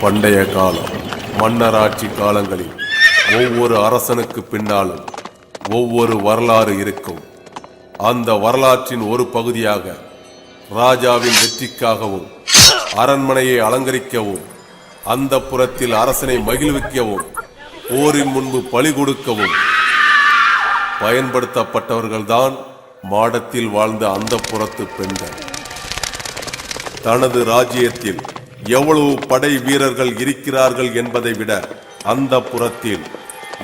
பண்டைய காலம் மன்னராட்சி காலங்களில் ஒவ்வொரு அரசனுக்கு பின்னாலும் ஒவ்வொரு வரலாறு இருக்கும். அந்த வரலாற்றின் ஒரு பகுதியாக ராஜாவின் வெற்றிக்காகவும் அரண்மனையை அலங்கரிக்கவும் அந்த புறத்தில் அரசனை மகிழ்விக்கவும் போரின் முன்பு பலி கொடுக்கவும் பயன்படுத்தப்பட்டவர்கள்தான் மாடத்தில் வாழ்ந்த அந்த புறத்து பெண்கள். தனது ராஜ்யத்தில் எவ்வளவு படை வீரர்கள் இருக்கிறார்கள் என்பதை விட அந்த புறத்தில்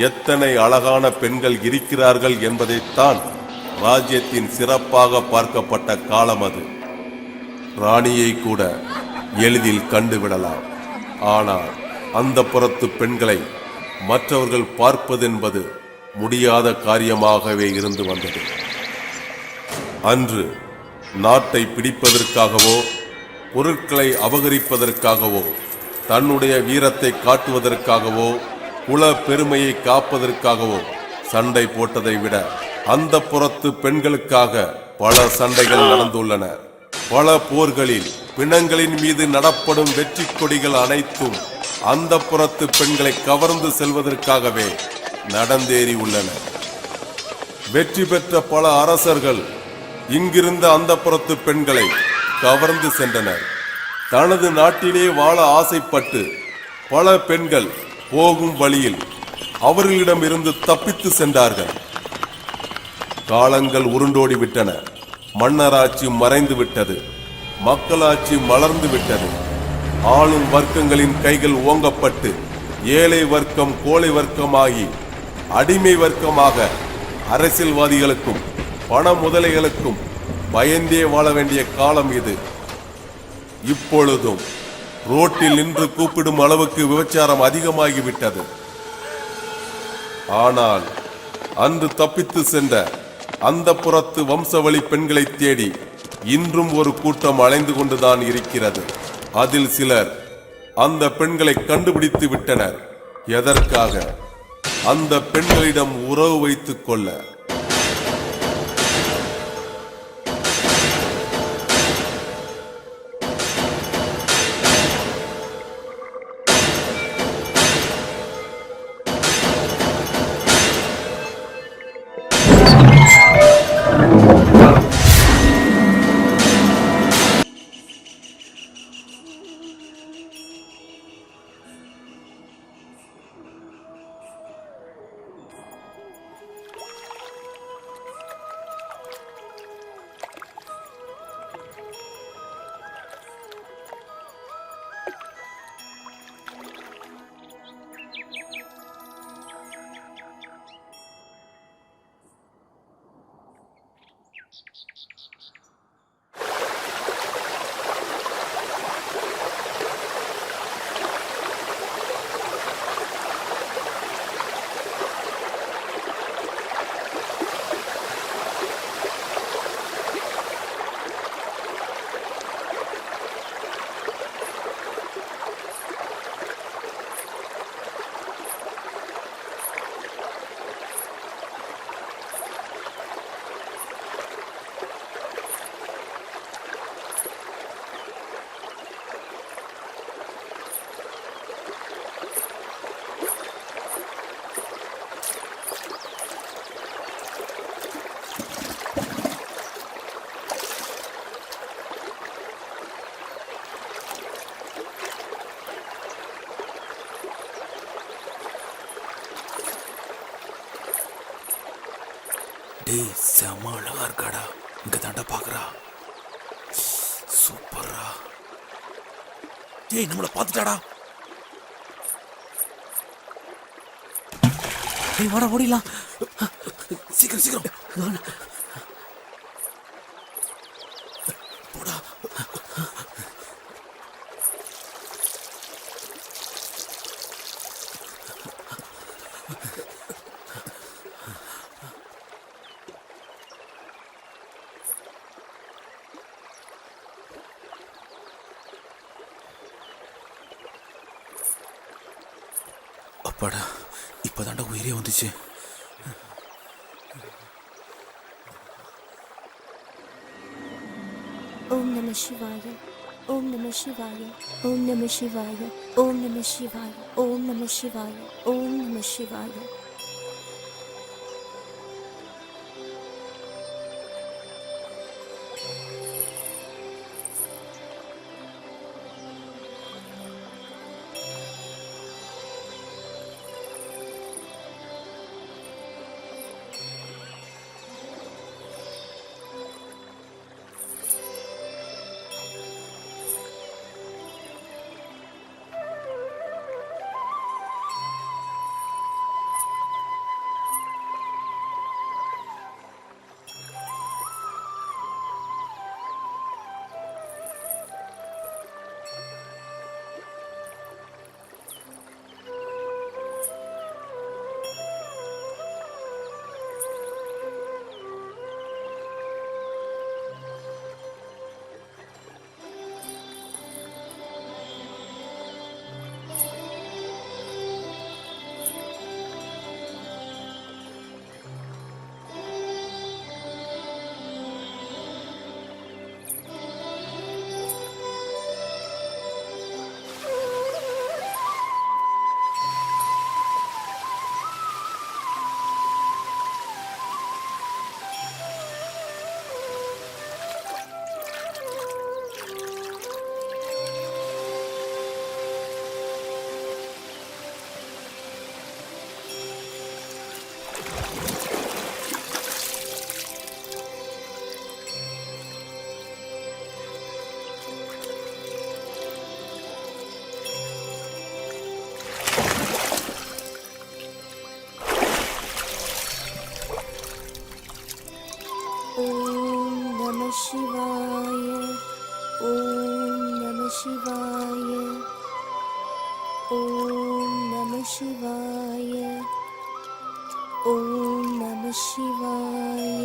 எத்தனை அழகான பெண்கள் இருக்கிறார்கள் என்பதைத்தான் ராஜ்யத்தின் சிறப்பாக பார்க்கப்பட்ட காலம் அது. ராணியை கூட எளிதில் கண்டுவிடலாம், ஆனால் அந்த புறத்து பெண்களை மற்றவர்கள் பார்ப்பதென்பது முடியாத காரியமாகவே இருந்து வந்தது. அன்று நாட்டை பிடிப்பதற்காகவோ பொருட்களை அபகரிப்பதற்காகவோ தன்னுடைய வீரத்தை காட்டுவதற்காகவோ குல பெருமையை காப்பதற்காகவோ சண்டை போட்டதை விட அந்த புறத்து பெண்களுக்காக பல சண்டைகள் நடந்துள்ளன. பல போர்களில் பிணங்களின் மீது நடப்படும் வெற்றி கொடிகள் அனைத்தும் அந்த புறத்து பெண்களை கவர்ந்து செல்வதற்காகவே நடந்தேறி உள்ளன. வெற்றி பெற்ற பல அரசர்கள் இங்கிருந்த அந்த புறத்து பெண்களை கவர்ந்து சென்றனர். தனது நாட்டிலே வாழ ஆசைப்பட்டு பல பெண்கள் போகும் வழியில் அவர்களிடம் இருந்து தப்பித்து சென்றார்கள். காலங்கள் உருண்டோடி விட்டன. மன்னராட்சி மறைந்து விட்டது. மக்களாட்சி மலர்ந்து விட்டது. ஆளும் வர்க்கங்களின் கைகள் ஓங்கப்பட்டு ஏழை வர்க்கம் கோழை வர்க்கமாகி அடிமை வர்க்கமாக அரசியல்வாதிகளுக்கும் பண முதலைகளுக்கும் பயந்தே வாழ வேண்டிய காலம் இது. இப்பொழுதும் ரோட்டில் நின்று கூப்பிடும் அளவுக்கு விபச்சாரம் அதிகமாகிவிட்டது. ஆனால் அன்று தப்பித்து சென்ற அந்த புறத்து வம்சவழி பெண்களை தேடி இன்றும் ஒரு கூட்டம் அலைந்து கொண்டுதான் இருக்கிறது. அதில் சிலர் அந்த பெண்களை கண்டுபிடித்து விட்டனர். எதற்காக? அந்த பெண்களிடம் உறவு வைத்துக் கொள்ள. டேய் செம அழகா இருக்காடா. இங்க தாண்டா பாக்குறா. சூப்பரா. டேய் நம்மள பாத்துட்டாடா. டேய் வாடா ஓடிலாம். சீக்கிரம் சீக்கிரம் போடா. அப்பாடா இப்பதாண்டா உயிரே வந்துச்சு. ஓம் நம சிவாய. ஓம் நம சிவாய. ஓம் நம சிவாய. ஓம் நம சிவாய. ஓம் நம சிவாய. ஓம் நம சிவாய. ஓம் நம சிவாய. ஓம் நம சிவாய. ஓம் நம சிவாய. ஓம் நம சிவாய.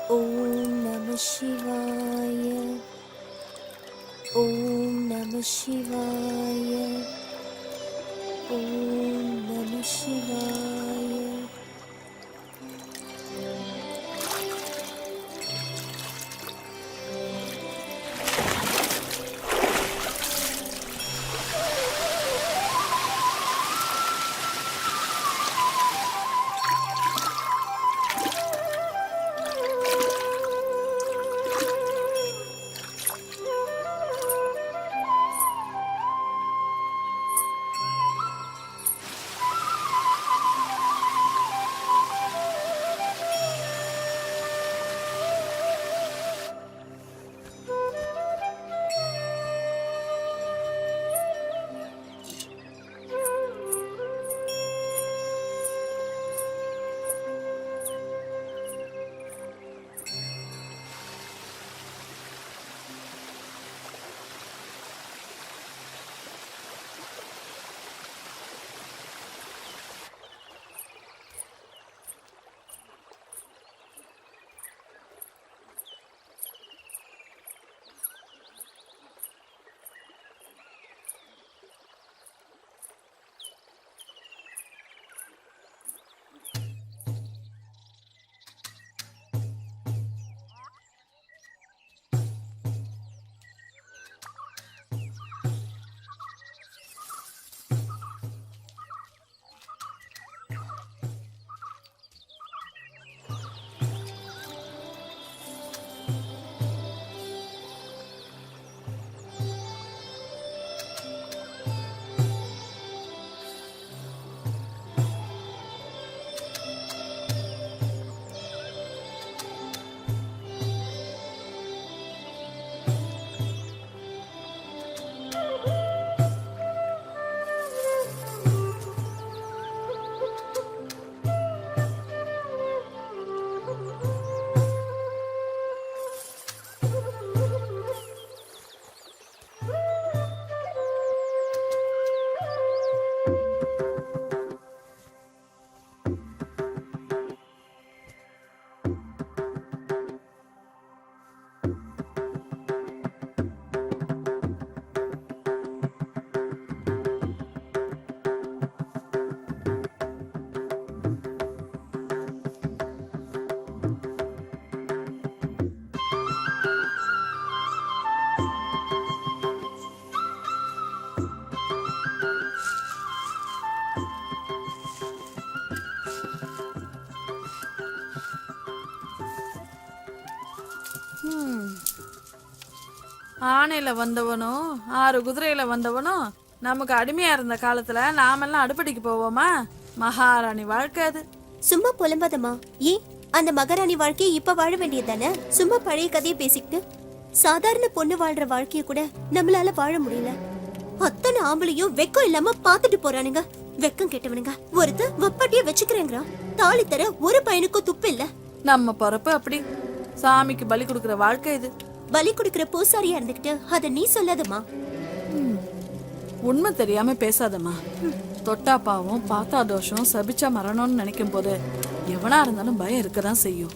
ஓம் நம சிவாய. ஓம் நம சிவாய. ஓம் நம சிவாய. ஆணையில வந்தவனும் 6 குதிரையில வந்தவனும் நமக்கு அடிமையா இருந்த காலத்துல நாமெல்லாம் அடுப்படிக்கு போவோமா? மகாராணி வாழ்க்கை அது. சும்மா புலம்பாதம்மா. ஏன் அந்த மகாராணி வாழ்க்கையை இப்ப வாழ வேண்டியது தானே? சும்மா பழைய கதையை பேசிக்கிட்டு சாதாரண பொண்ணு வாழ்ற வாழ்க்கைய கூட நம்மளால வாழ முடியல. அத்தனை ஆம்பளையும் வெக்கம் இல்லாம பாத்துட்டு போறானுங்க. வெக்கம் கெட்டவனுங்க. ஒருத்த வப்பாட்டிய வச்சுக்கிறேங்கிறா. தாலி தர ஒரு பையனுக்கும் துப்பு இல்ல. நம்ம பொறப்பு அப்படி. சாமிக்கு பலி கொடுக்கிற வாழ்க்கை இது. பலி கொடுக்கிற பூசாரியா இருந்துகிட்டு அத நீ சொல்லாதம்மா. உண்மை தெரியாம பேசாதம்மா. தொட்டா பாவம், பார்த்தா தோஷம், சபிச்சா மரணம்னு நினைக்கும் போது எவனா இருந்தாலும் பயம் இருக்கதான் செய்யும்.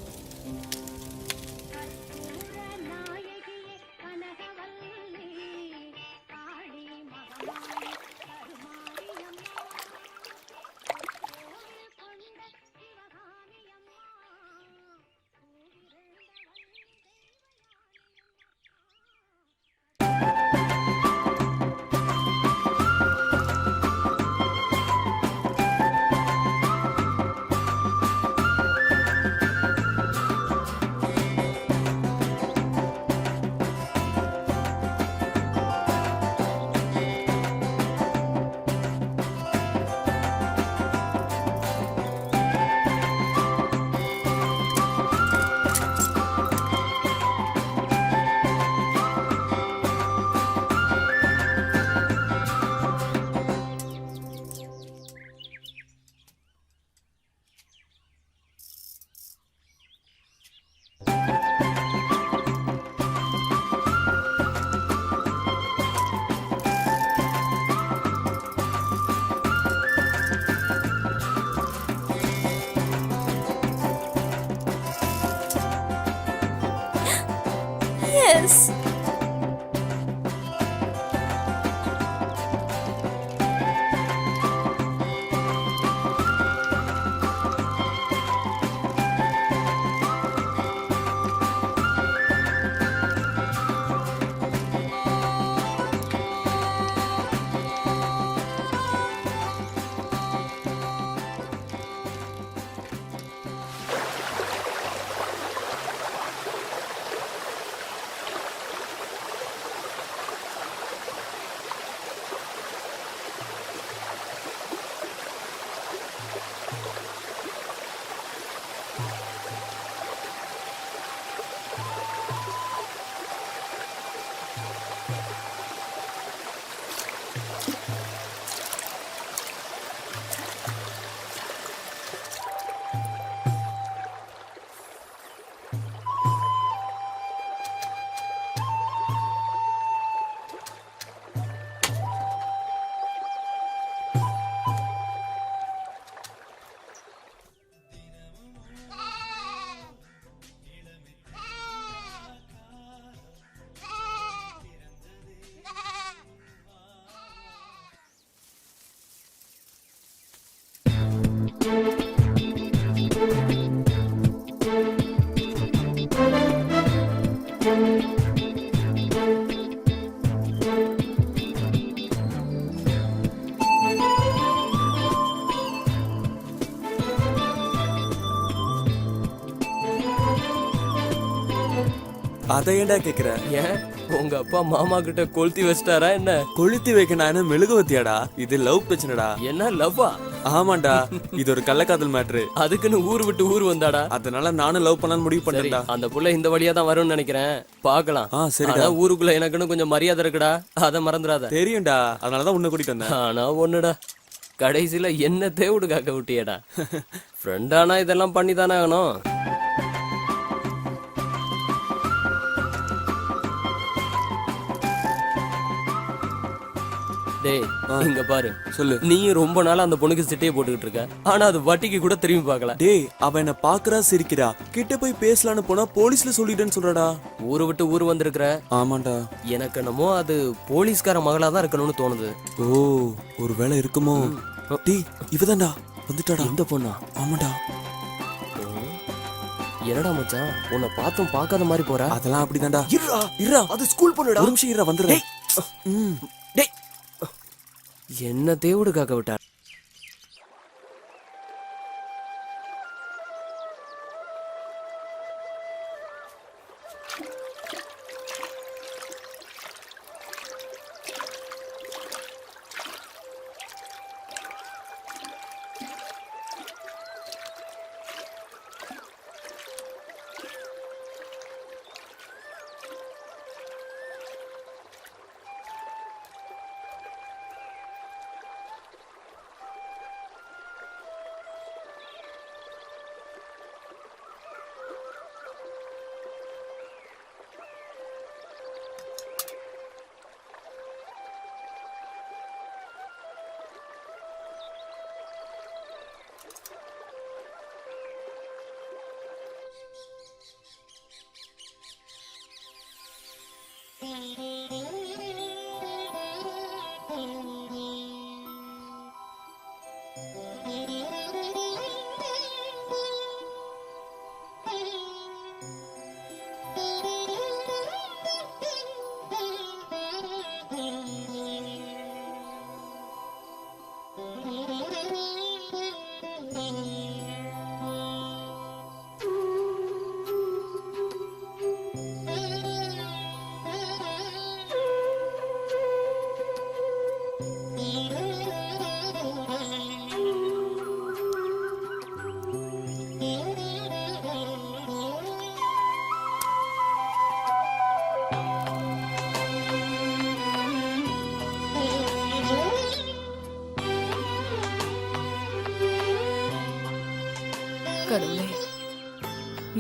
Yes. அதை ஏன்டா கேக்குற? ஏன் உங்க அப்பா மாமா கிட்ட கொளுத்தி வச்சிட்டாரா என்ன? கொளுத்தி வைக்க நான் என்ன மெழுகுவத்தியாடா? இது லவ் பிரச்சனைடா. என்ன லவ்வா? ஆமாண்டா, இது ஒரு கள்ளக்காதல் மேட்ரு. அதுக்குன்னு ஊர் விட்டு ஊர் வந்தாடா? அதனால நானும் லவ் பண்ணலாம்னு முடிவு சரி, பண்ணேன்டா. அந்த புள்ள இந்த வழியா தான் வரும்னு நினைக்கிறேன். பாக்கலாம். சரிடா. ஆனா ஊருக்குள்ள எனக்குன்னு கொஞ்சம் மரியாதை இருக்குடா, அத மறந்துடாத. தெரியும்டா, அதனாலதான் உன்னை கூட்டிட்டு வந்தேன். ஆனா ஒண்ணுடா, கடைசியில என்ன தேவுடு காக்க விட்டியடா. ஃப்ரெண்டானா இதெல்லாம் பண்ணி தானே ஆகணும். டேய் இங்க பாரு, சொல்லு. நீயும் ரொம்ப நாளா அந்த பொண்ணுக்கு சிட்டையை போட்டுக்கிட்டு இருக்க, ஆனா அது வட்டிக்கு கூட திரும்பி பார்க்கல. டேய், அவ என்ன பாக்குறா, சிரிக்கிறா. கிட்ட போய் பேசலான்னு போனா போலீஸ்ல சொல்லிட்டேன்னு சொல்றடா. ஊரு விட்டு ஊர் வந்திருக்கிற. ஆமாண்டா. எனக்கு என்னமோ அது போலீஸ்கார மகளா தான் இருக்கணும்னு தோணுது. ஓ, ஒரு வேளை இருக்குமோ? டேய், இவதான்டா வந்துட்டாடா. இந்த பொண்ணா? ஆமாடா. என்னடா மச்சான், உன்னை பார்த்தும் பார்க்காத மாதிரி போற. அதெல்லாம் அப்படிதான்டா. இருடா, அது ஸ்கூல் பொண்ணுடா. ஒரு நிமிஷம் இருடா, வந்துடுறேன். டேய் என்ன தேவடுக்காக விட்டார். கடவுளே,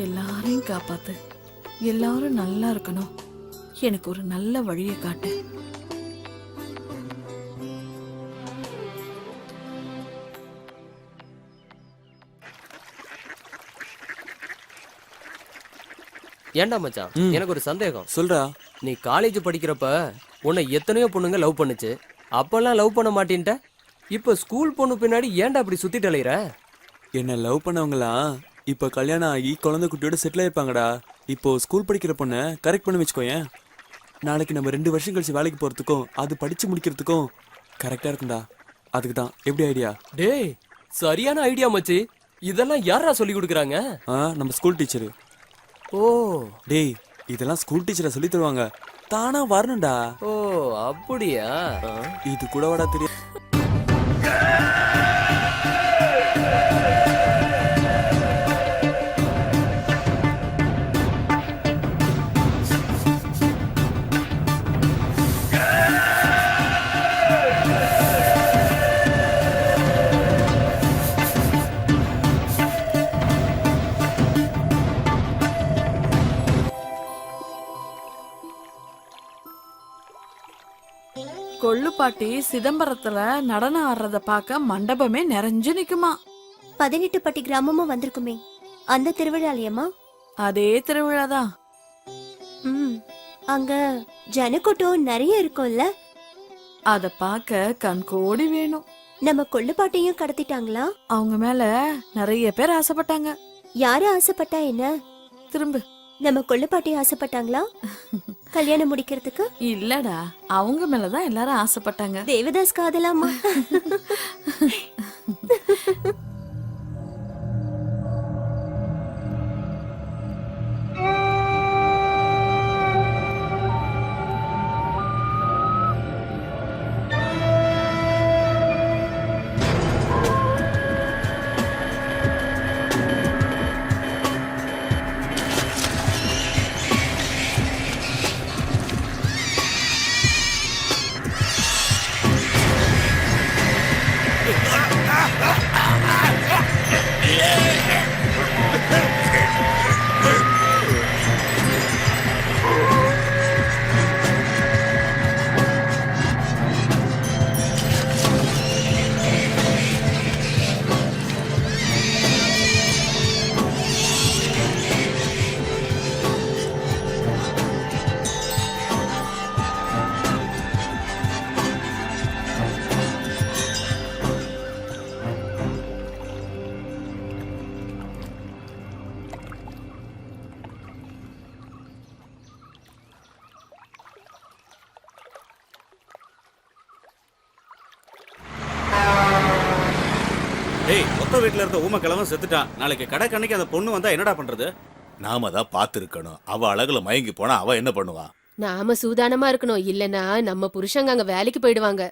எல்லாரையும் காப்பாத்து. எல்லாரும் நல்லா இருக்கணும். எனக்கு ஒரு நல்ல வழியை காட்டு. ஏன்டா மச்சான், எனக்கு ஒரு சந்தேகம். சொல்றா. நீ காலேஜ் படிக்கிறப்ப உன்னை எத்தனையோ பொண்ணுங்க லவ் பண்ணுச்சு. அப்பெல்லாம் லவ் பண்ண மாட்டேன்ட்ட. இப்ப ஸ்கூல் பொண்ணு பின்னாடி ஏன்டா அப்படி சுத்திட்டு அலையிற? என்ன லவ் பண்ணவங்களாம் இப்ப கல்யாணம் ஆகி குழந்தை குட்டியோட செட்டில் ஆயிருப்பாங்கடா. இப்போ ஸ்கூல் படிக்கிற பொண்ணை கரெக்ட் பண்ணி வச்சுக்கோயேன். நாளைக்கு நம்ம 2 வருஷம் கழிச்சு வேலைக்கு போறதுக்கும் அது படிச்சு முடிக்கிறதுக்கும் கரெக்டா இருக்கும்டா. அதுக்கு தான். எப்படி ஐடியா? டேய், சரியான ஐடியா மச்சி. இதெல்லாம் யாரா சொல்லி கொடுக்குறாங்க? நம்ம ஸ்கூல் டீச்சரு. ஓ டேய், இதெல்லாம் ஸ்கூல் டீச்சரை சொல்லி தருவாங்க. தானா வரணும்டா. ஓ அப்படியா? இது கூட வாடா தெரியும். கொள்ளுப்பாட்டி சிதம்பரத்துல நடனம் ஆடுறத பார்க்க மண்டபமே நிறைஞ்சு நிக்குமா. 18 பட்டி கிராமமும் வந்திருக்குமே, அந்த திருவிழாலையம்மா? அதே திருவிழாதான். அங்க ஜனக்கூட்டம் நிறைய இருக்கும்ல. அத பார்க்க கண்கோடி வேணும். நம்ம கொள்ளுப்பாட்டையும் கடத்திட்டாங்களா? அவங்க மேல நிறைய பேர் ஆசைப்பட்டாங்க. யாரு ஆசைப்பட்டா என்ன? திரும்ப நம்ம கொள்ளுப்பாட்டி ஆசைப்பட்டாங்களா கல்யாணம் முடிக்கிறதுக்கு? இல்லடா, அவங்க மேலதான் எல்லாரும் ஆசைப்பட்டாங்க. தேவதாஸ் காதலாமா? டேய் மொத்த வீட்டுல இருந்த ஊமக்கிழவன் செத்துட்டான். நாளைக்கு கடை கண்ணைக்கு அந்த பொண்ணு வந்தா என்னடா பண்றது? நாம தான் பார்த்துருக்கணும். அவ அழகுல மயங்கி போனா அவ என்ன பண்ணுவா? நாம சூதானமா இருக்கணும், இல்லனா நம்ம புருஷங்க அங்க வேலைக்கு போயிடுவாங்க.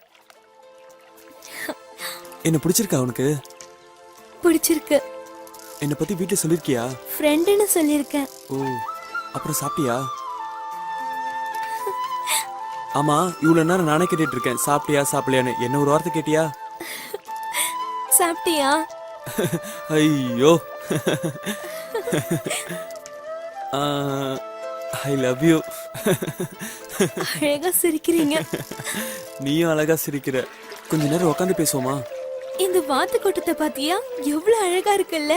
என்ன பிடிச்சிருக்கா உனக்கு? பிடிச்சிருக்கு. என்னை பத்தி வீட்டுல சொல்லிருக்கியா? ஃப்ரெண்டுன்னு சொல்லியிருக்கேன். ஓ, அப்புறம் சாப்பிட்டியா? ஆமா, இவ்வளவு நேரம் நானே கேட்டுட்டு இருக்கேன் சாப்பிட்டியா சாப்பிடலையான்னு. என்ன ஒரு வார்த்தை கேட்டியா? சாப்பிட்டியா? ஐயோ, ஐ லவ் யூ. அழகா சிரிக்கிறீங்க. நீயும் அழகா சிரிக்கிற. கொஞ்ச நேரம் உட்காந்து பேசுவோமா? இந்த வாத்து கூட்டத்தை பாத்தியா? எவ்வளவு அழகா இருக்குல்ல?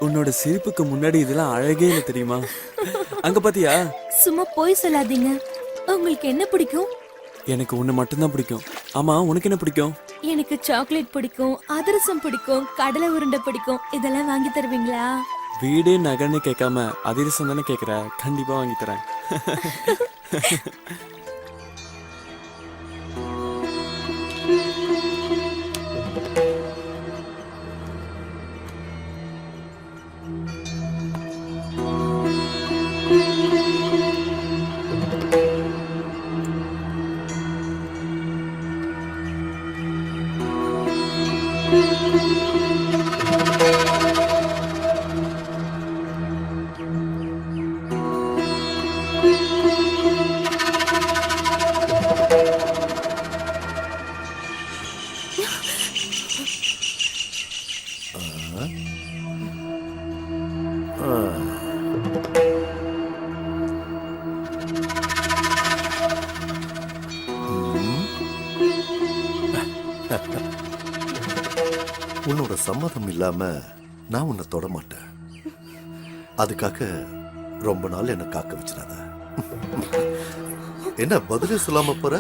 உன்னோட சிரிப்புக்கு முன்னாடி இதெல்லாம் அழகே இல்லை தெரியுமா? அங்க பாத்தியா? சும்மா போய் சொல்லாதீங்க. உங்களுக்கு என்ன பிடிக்கும்? எனக்கு உன்னை மட்டும்தான் பிடிக்கும். ஆமா, உனக்கு என்ன பிடிக்கும்? எனக்கு சாக்லேட் பிடிக்கும், அதிரசம் பிடிக்கும், கடலை உருண்டை பிடிக்கும். இதெல்லாம் வாங்கி தருவீங்களா? வீடு நகர்னு கேட்காம அதிரசம் தானே கேட்குற. கண்டிப்பா வாங்கி தரேன். உன்னோட சம்மதம் இல்லாம நான் உன்னை தொட மாட்டேன். அதுக்காக ரொம்ப நாள் என்ன காக்க வச்சிடாத. என்ன பதிலே சொல்லாம போற?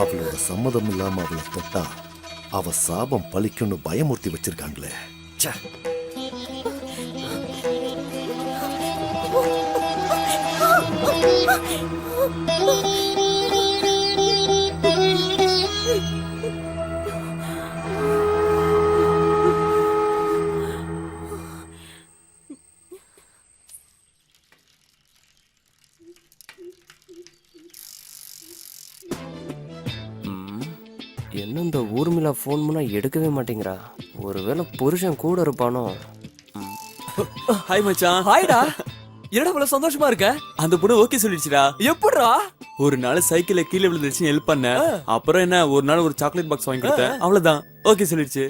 அவளோட சம்மதம் இல்லாம அவளை தொட்டா அவ சாபம் பலிக்கும்னு பயமுறுத்தி வச்சிருக்காங்களே. ச்சே. என்ன இந்த ஊர்மிளா ஃபோன் பண்ணா எடுக்கவே மாட்டேங்கிறா? ஒருவேளை புருஷன் கூட இருப்பானோ? ஹாய் மச்சான். ஹாய்டா, என்னடா இவ்வளவு சந்தோஷமா இருக்க? அந்த பொண்ணு ஓகே சொல்லிடுச்சுடா. எப்படிடா? ஒரு நாள் சைக்கிள்ல கீழே விழுந்துருச்சு, ஹெல்ப் பண்ண. அப்புறம் என்ன, ஒரு நாள் ஒரு சாக்லேட் பாக்ஸ் வாங்கி கொடுத்தேன், அவ்வளவுதான். ஓகே சொல்லிடுச்சு.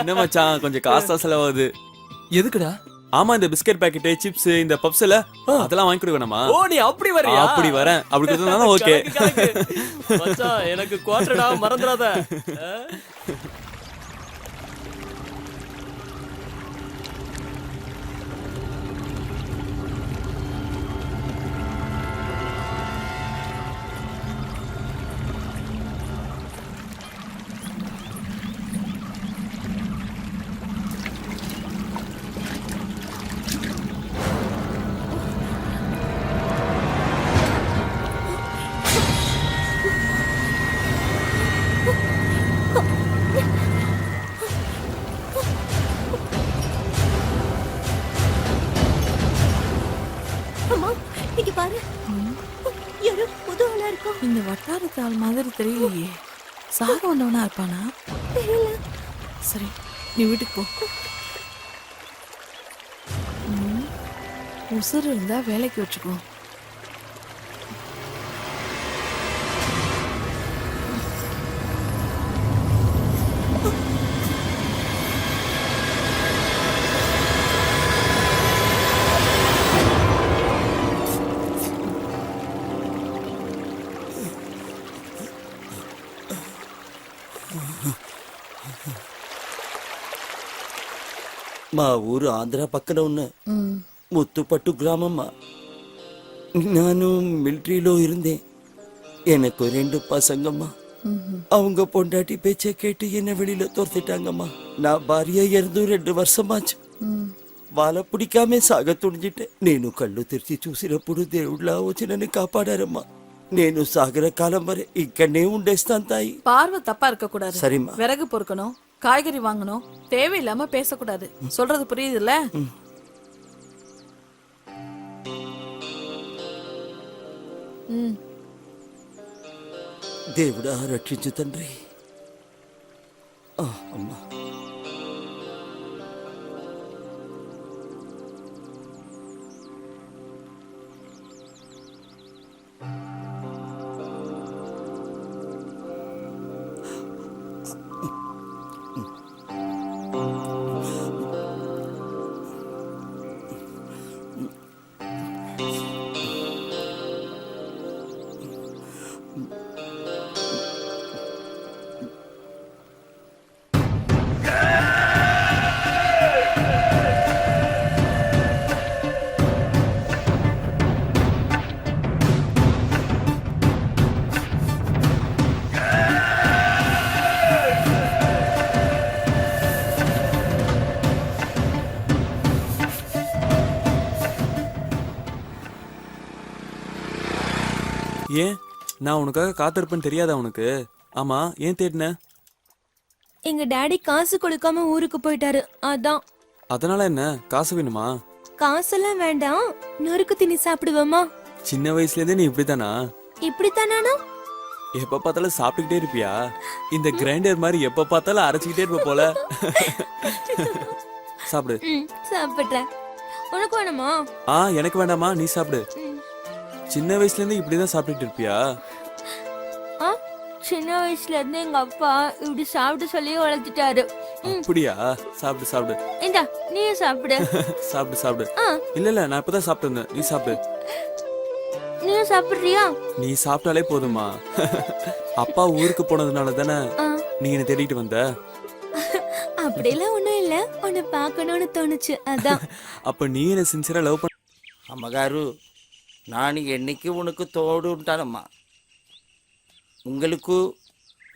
என்ன மச்சான், கொஞ்சம் காசா செலவாகுது. எதுக்குடா? ஆமா, இந்த பிஸ்கட் பாக்கெட், சிப்ஸ், இந்த பப்ஸ் எல்லாம் அதெல்லாம் வாங்கி கொடுக்கணுமா? ஓ, நீ அப்படி வரியா? அப்படி வரேன். அப்படி கொடுத்தா ஓகே. மச்சான், எனக்கு குவார்டர்டா, மறந்துடாத. அம்மா, இங்க பாரு. யாரோ புது ஆளா இருக்கும். இந்த வட்டாரத்து ஆள் மாதிரி தெரியலையே. சாக வந்தவனா இருப்பானா? தெரியல. சரி, நீ வீட்டுக்கு போ. உசுறு இருந்தா வேலைக்கு வச்சுக்கோ. మా ఊరు ఆంధ్ర పక్కన ఉన్న ముత్తుపట్టు గ్రామమ్మ. ನಾನು மிலிட்ரியிலோ இருந்தேன். எனக்கு 2 பசங்கம்மா. அவங்க பொண்டாட்டி பேச்சை கேட்டு என்ன வெளியில துரத்திட்டாங்கம்மா. நான் భార్య இறந்து 2 வருஷமாச்சு. వాళ్ళ పిడికామే సాగ తుడిజిట్టే. నేను కళ్ళు తెరిచి చూసినప్పుడు దేవుళ్ళ వచ్చి నన్ను కాపాడారమ్మా. నేను సాగర కాలం వరే ఇక్కడనే ఉండేస్తాను తాయి. பார்வை தப்பா இருக்க கூடாது. சரிம்மா. விறகு பொறுக்கணும், காய்கறி வாங்கணும், தேவையில்லாம பேசக்கூடாது. சொல்றது புரியுதுல்ல? దేవుడా రక్షించు తండ్రి. అమ్మా ஏன் நான் உனக்காக காத்திருப்பேன்னு தெரியாதா உனக்கு? ஆமா, ஏன் தேடின? எங்க டாடி காசு கொடுக்காம ஊருக்கு போயிட்டாரு, அதான். அதனால என்ன, காசு வேணுமா? காசெல்லாம் வேண்டாம், நொறுக்கு திணி சாப்பிடுவோமா? சின்ன வயசுல இருந்தே நீ இப்படித்தானா? இப்படித்தானா? எப்ப பார்த்தாலும் சாப்பிட்டுக்கிட்டே இருப்பியா? இந்த கிரைண்டர் மாதிரி எப்ப பார்த்தாலும் அரைச்சுக்கிட்டே இருப்ப போல. சாப்பிடு. சாப்பிடுறேன். உனக்கு வேணுமா? எனக்கு வேண்டாமா, நீ சாப்பிடு. சின்ன வயசுல இருந்து இப்படிதான் சாப்பிட்டுட்டு இருப்பியா? சின்ன வயசுல இருந்து எங்க அப்பா இப்படி சாப்பிட்டு சொல்லி வளர்த்துட்டாரு. அப்படியா? சாப்பிடு சாப்பிடு. இந்தா நீயும் சாப்பிடு. சாப்பிடு சாப்பிடு. இல்ல நான் இப்பதான் சாப்பிட்டு இருந்தேன், நீ சாப்பிடு. நீயும் சாப்பிடுறியா? நீ சாப்பிட்டாலே போதுமா. அப்பா ஊருக்கு போனதுனால தானே நீ என்ன தேடிட்டு வந்த? அப்படிலாம் ஒண்ணும் இல்ல, உன்னை பார்க்கணும்னு தோணுச்சு, அதான். அப்ப நீ என்ன சின்சியரா லவ் பண்ண? అమ్మగారు நான் என்னைக்கு உனக்கு தோடு ఉంటానమ్మా. உங்களுக்கு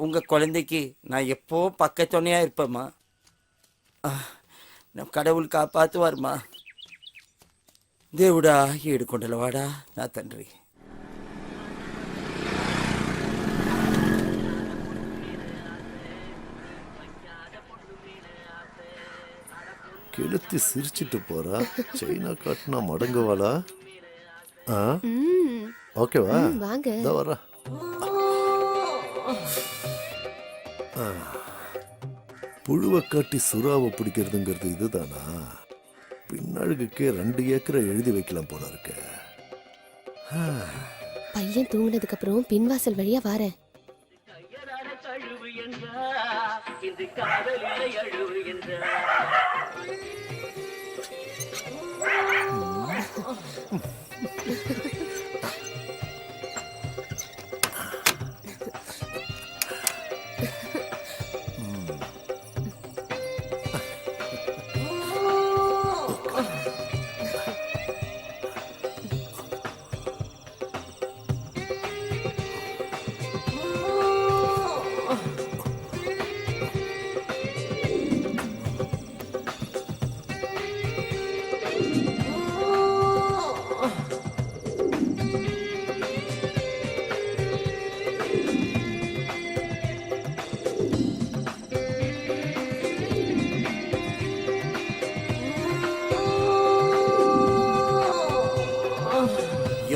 உங்க குழந்தைக்கு நான் எப்போ பக்கத்துணையா இருப்பேம்மா. நம் கடவுள் காப்பாத்துவார்மா. దేవుడా ఏడుకొండలవాడా నా తండ్రి. கெளுத்தி சிரிச்சிட்டு போறா, சைனா காட்டினா மடங்குவாளா? ஓகேவா? வாங்க. இதோ வரா. புழுவை காட்டி சுறாவை பிடிக்கிறதுங்கிறது இதுதானா? பின்னழுகுக்கே 2 ஏக்கரை எழுதி வைக்கலாம் போல இருக்க. பையன் தூங்கினதுக்கு அப்புறம் பின்வாசல் வழியா வாரேன்.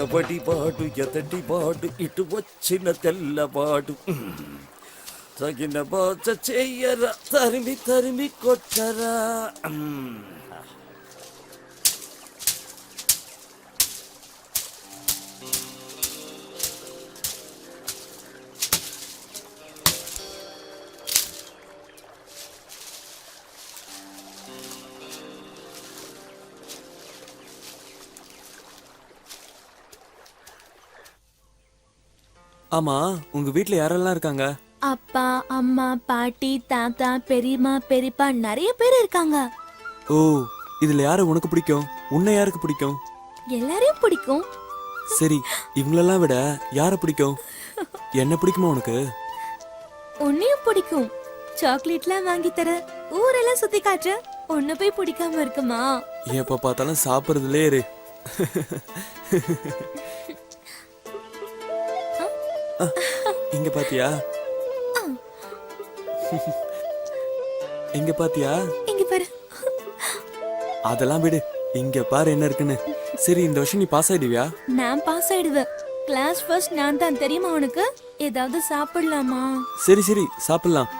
ఎవడి వాడు ఎదటి వాడు ఇటు వచ్చిన తెల్లవాడు తగిన బాధ చెయ్యరా తరిమి తరిమి కొట్టరా. ஆமா, உங்க வீட்ல யாரெல்லாம் இருக்காங்க? அப்பா, அம்மா, பாட்டி, தாத்தா, பெரியம்மா, பெரியப்பா, நிறைய பேர் இருக்காங்க. ஓ, இதுல யாரு உனக்கு பிடிக்கும்? உன்னை யாருக்கு பிடிக்கும்? எல்லாரையும் பிடிக்கும். சரி, இவங்களெல்லாம் விட யார பிடிக்கும்? என்ன பிடிக்குமா உனக்கு? உன்னையும் பிடிக்கும். சாக்லேட்லாம் வாங்கி தர, ஊரெல்லாம் சுத்தி காட்டுற, உன்னை போய் பிடிக்காம இருக்குமா? எப்ப பார்த்தாலும் சாப்பிடுறதுலே இரு. இங்க பாத்தியா? இங்க பாத்தியா? இங்க பாரு. அதெல்லாம் விடு, இங்க பாரு என்ன இருக்குன்னு. சரி, இந்த வருஷம் நீ பாஸ் ஆயிடுவியா? நான் பாஸ் ஆயிடுவேன். கிளாஸ் ஃபர்ஸ்ட் நான் தான், தெரியுமா உனக்கு? ஏதாவது சாப்பிடலாமா? சரி சரி, சாப்பிடலாம்.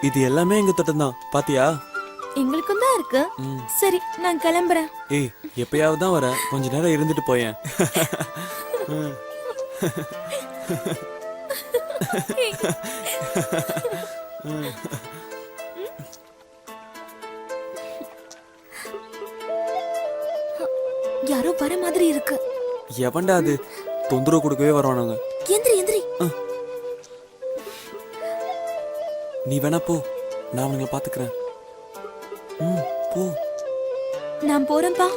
இது எல்லாமே எங்க தோட்டம் தான், பாத்தியா? எங்களுக்கும் தான் இருக்கு. சரி, நான் கிளம்புறேன். ஏய், எப்பயாவது தான் வரேன், கொஞ்ச நேரம் இருந்துட்டு போயேன். யாரோ வர மாதிரி இருக்கு. எவன்டா அது? தொந்தரவு கொடுக்கவே வருவானுங்க. எந்திரி எந்திரி. நீ வேணா போ, நான் அவங்களை பாத்துக்கிறேன். போ. நான் போறேன்பா.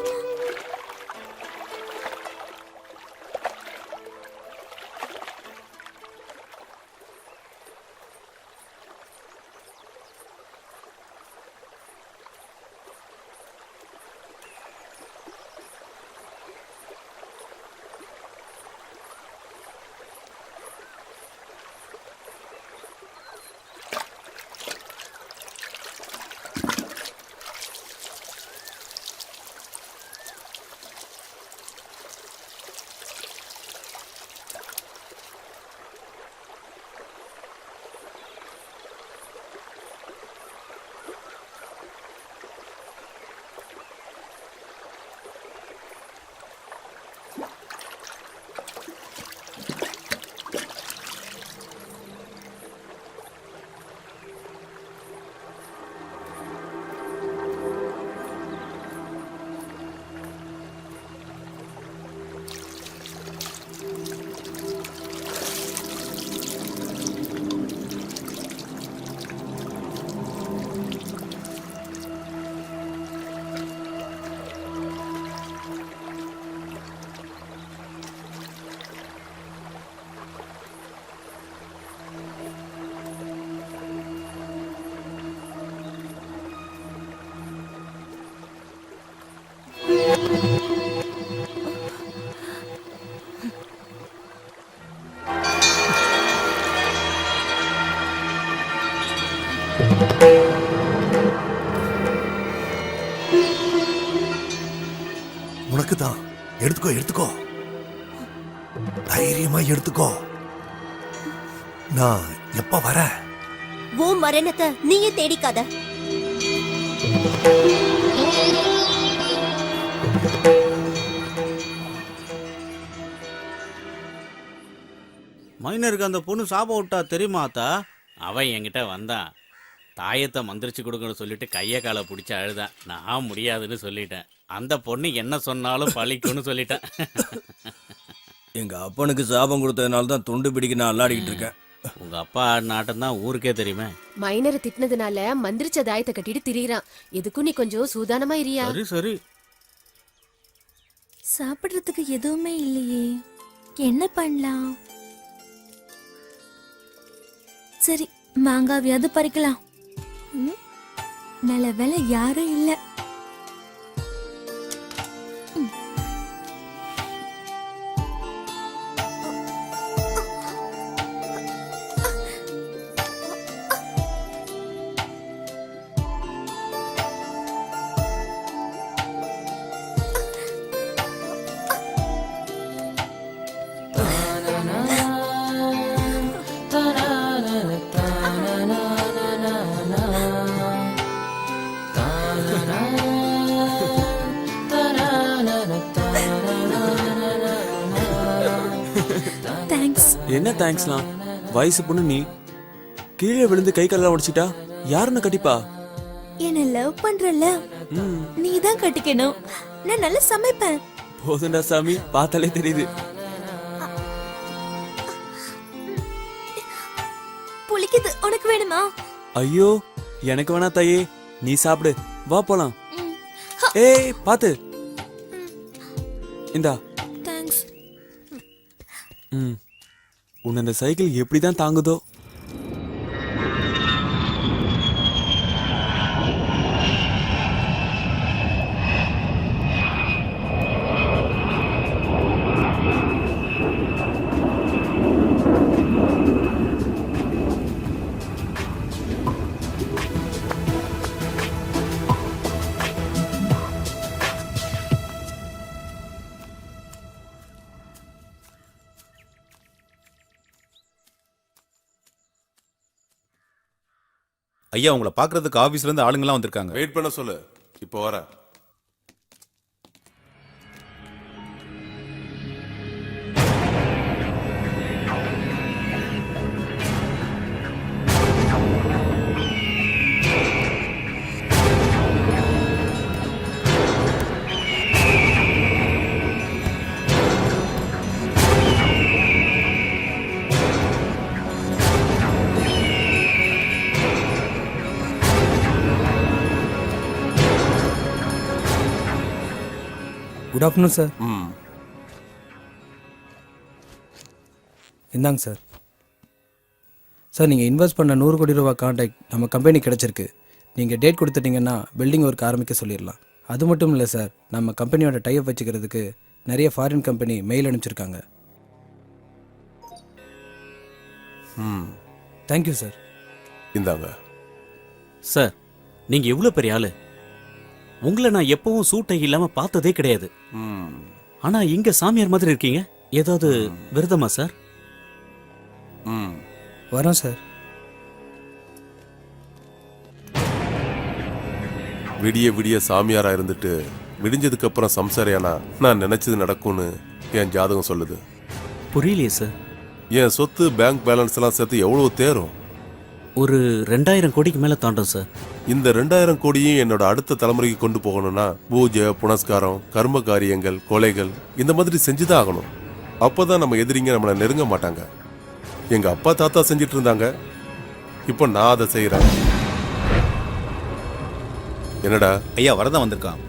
உனக்கு தான். எடுத்துக்கோ எடுத்துக்கோ, தைரியமா எடுத்துக்கோ. நான் எப்ப வர? உன் மரணத்தை நீயே தேடிக்காத. மைனருக்கு அந்த பொண்ணு சாபம் விட்டா தெரியுமா அத்தா? அவன் என்கிட்ட வந்தான், தாயத்தை மந்திரிச்சு கொடுக்கணும்னு சொல்லிட்டு கையை காலை பிடிச்சி அழுதான். நான் முடியாதுன்னு சொல்லிட்டேன். அந்த பொண்ணு என்ன சொன்னாலும் பழிக்கும்னு சொல்லிட்டேன். எங்க அப்பனுக்கு சாபம் கொடுத்ததுனால தான் துண்டு பிடிக்க நான் அல்லாடிக்கிட்டு இருக்கேன். உங்க அப்பா ஆடின ஆட்டம் தான் ஊருக்கே தெரியுமே. மைனரை திட்டினதுனால மந்திரிச்ச தாயத்தை கட்டிட்டு திரியறான். எதுக்கும் நீ கொஞ்சம் சூதானமா இரியா. சரி சரி. சாப்பிடுறதுக்கு எதுவுமே இல்லையே, என்ன பண்ணலாம்? சரி, மாங்காவியாவது பறிக்கலாம். நல்ல வேலை யாரும் இல்ல. என்ன தேங்க்ஸ்லாம்? வயசு பொண்ணு நீ, கீழே விழுந்து கை காலெல்லாம் உடைச்சிட்டா யாருன்னு கட்டிப்பா? என்ன லவ் பண்றல, நீ தான் கட்டிக்கணும். நான் நல்லா சமைப்பேன். போதுண்டா சாமி, பார்த்தாலே தெரியுது. புளிக்குது, உனக்கு வேணுமா? ஐயோ, எனக்கு வேணா தாயே, நீ சாப்பிடு, வா போலாம். ஏய் பாத்து, இந்தா. தேங்க்ஸ். உன்னை அந்த சைக்கிள் எப்படிதான் தாங்குதோ. ஐயா உங்களை பார்க்கறதுக்கு ஆபீஸ்ல இருந்து ஆளுங்கெல்லாம் வந்திருக்காங்க. வெயிட் பண்ண சொல்லு, இப்போ வரேன். Good afternoon sir. ம் இந்தாங்க சார். சார் நீங்கள் இன்வெஸ்ட் பண்ண 100 கோடி ரூபா கான்ட்ராக்ட் நம்ம கம்பெனி கிடச்சிருக்கு. நீங்கள் டேட் கொடுத்துட்டீங்கன்னா பில்டிங் ஒர்க் ஆரம்பிக்க சொல்லிடலாம். அது மட்டும் இல்லை சார், நம்ம கம்பெனியோட டைப் வச்சுக்கிறதுக்கு நிறைய ஃபாரின் கம்பெனி மெயில் அனுப்பிச்சிருக்காங்க. ம் தேங்க்யூ சார். இந்தாங்க. சார் நீங்க எவ்வளவு பெரிய ஆளு. உங்களை நான் எப்பவும் சூட்டை இல்லாம பார்த்ததே கிடையாது. ம் ஆனா இங்க சாமியார் மாதிரி இருக்கீங்க. ஏதாவது விரதமா சார்? ம் வரோம் சார். விடிய விடிய சாமியாரா இருந்துட்டு விடிஞ்சதுக்கு அப்புறம் சம்சாரியானா நான் நினைச்சது நடக்கும்னு என் ஜாதகம் சொல்லுது. புரியலையே சார். என் சொத்து பேங்க் பேலன்ஸ் எல்லாம் சேர்த்து எவ்வளவு தேரும்? ஒரு 2000 கோடிக்கு மேல தாண்டும் சார். இந்த 2000 கோடியும் என்னோட அடுத்த தலைமுறைக்கு கொண்டு போகணும்னா பூஜை, புனஸ்காரம், கர்ம காரியங்கள், கொலைகள் இந்த மாதிரி செஞ்சுதான் ஆகணும். அப்பதான் நம்ம எதிரிங்க நம்மளை நெருங்க மாட்டாங்க. எங்க அப்பா தாத்தா செஞ்சிட்டு இருந்தாங்க, இப்போ நான் அதை செய்யறேன். என்னடா? ஐயா வரதான் வந்திருக்கான்.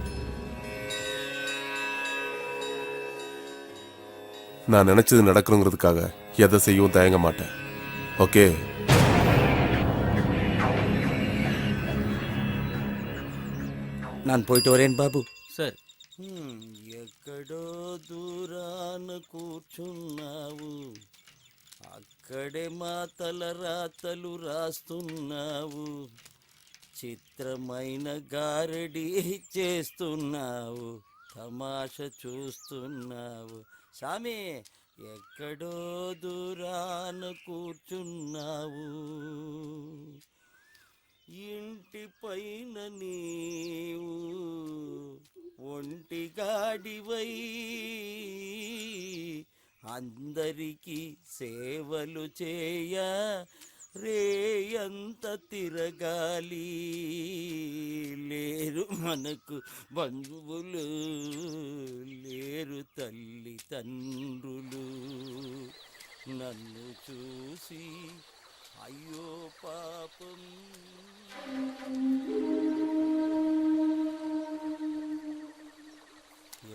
நான் நினைச்சது நடக்கணுங்கிறதுக்காக எதை செய்யவும் தயங்க மாட்டேன். ஓகே? நான் போயிட்டு வரேன் బాబు. సార్. ఎక్కడో దూరాన కూర్చున్నావు, అక్కడే మా తల రాతలు రాస్తున్నావు, చిత్రమైన గారడి చేస్తున్నావు, తమాష చూస్తున్నావు. సామి ఎక్కడో దూరాన కూర్చున్నావు, ఇంటి పైన నీవు ఒంటిగాడివై అందరికీ సేవలు చేయ రేయంత తిరగాలి. లేరు మనకు బంధువులు, లేరు తల్లి తండ్రులు, నన్ను చూసి అయ్యో పాపం.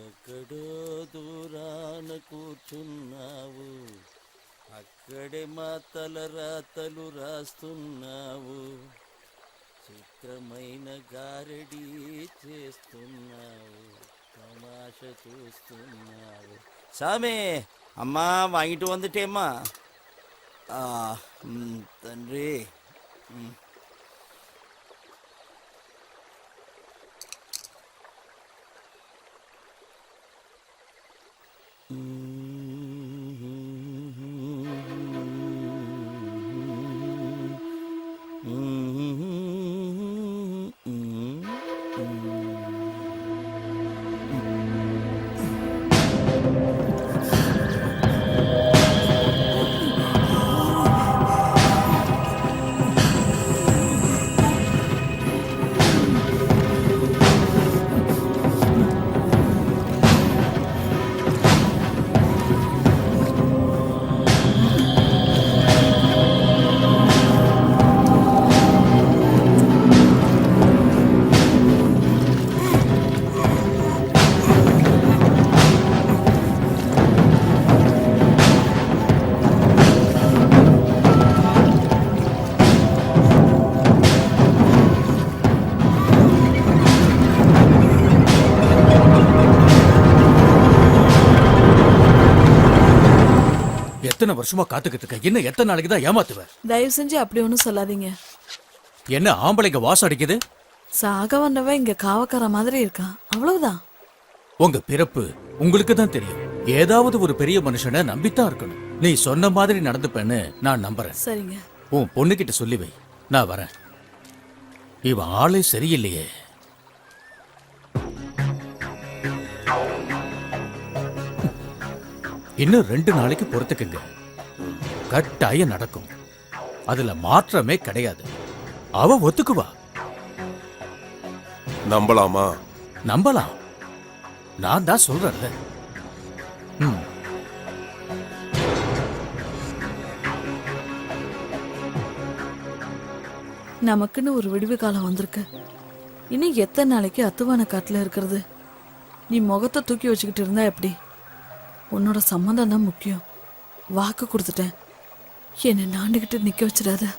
ఎక్కడో దూరాన కూర్చున్నావు, అక్కడే మా తలరాతలు రాస్తున్నావు, చిత్రమైన గారడి చేస్తున్నావు, తమాష చూస్తున్నావు. சாமி அம்மா வாங்கிட்டு வந்துட்டேம்மா. తండ్రి எத்தனை வருஷமா காத்துக்கிட்டு இருக்க, என்ன எத்தனை நாளைக்கு தான் ஏமாத்துவ? தயவு செஞ்சு அப்படி ஒன்றும் சொல்லாதீங்க. என்ன ஆம்பளைங்க வாசம் அடிக்குது? சாக வந்தவன் இங்க காவக்கார மாதிரி இருக்கான், அவ்வளவுதான். உங்க பிறப்பு உங்களுக்கு தான் தெரியும். ஏதாவது ஒரு பெரிய மனுஷனை நம்பித்தான் இருக்கணும். நீ சொன்ன மாதிரி நடந்துப்பேன்னு நான் நம்புறேன். சரிங்க. உன் பொண்ணுகிட்ட சொல்லி வை, நான் வரேன். இவன் ஆளே சரியில்லையே. இன்னும் 2 நாளைக்கு பொறுத்துக்குங்க. கட்டாயம் நடக்கும். அதுல மாற்றமே கிடையாது. அவ ஒத்துக்குவா. நம்பலாமா? நம்பலாம். நான் தான் சொல்றேன்ல. நமக்குன்னு ஒரு விடுவி காலம் வந்திருக்கு. இன்னும் எத்தனை நாளைக்கு அத்துவான காட்டுல இருக்கிறது? நீ முகத்தை தூக்கி வச்சுக்கிட்டு இருந்தா எப்படி? உன்னோட சம்மந்தம் தான் முக்கியம். வாக்கு கொடுத்துட்டேன். என்னை நாண்டுகிட்டு நிக்க வச்சிடாத.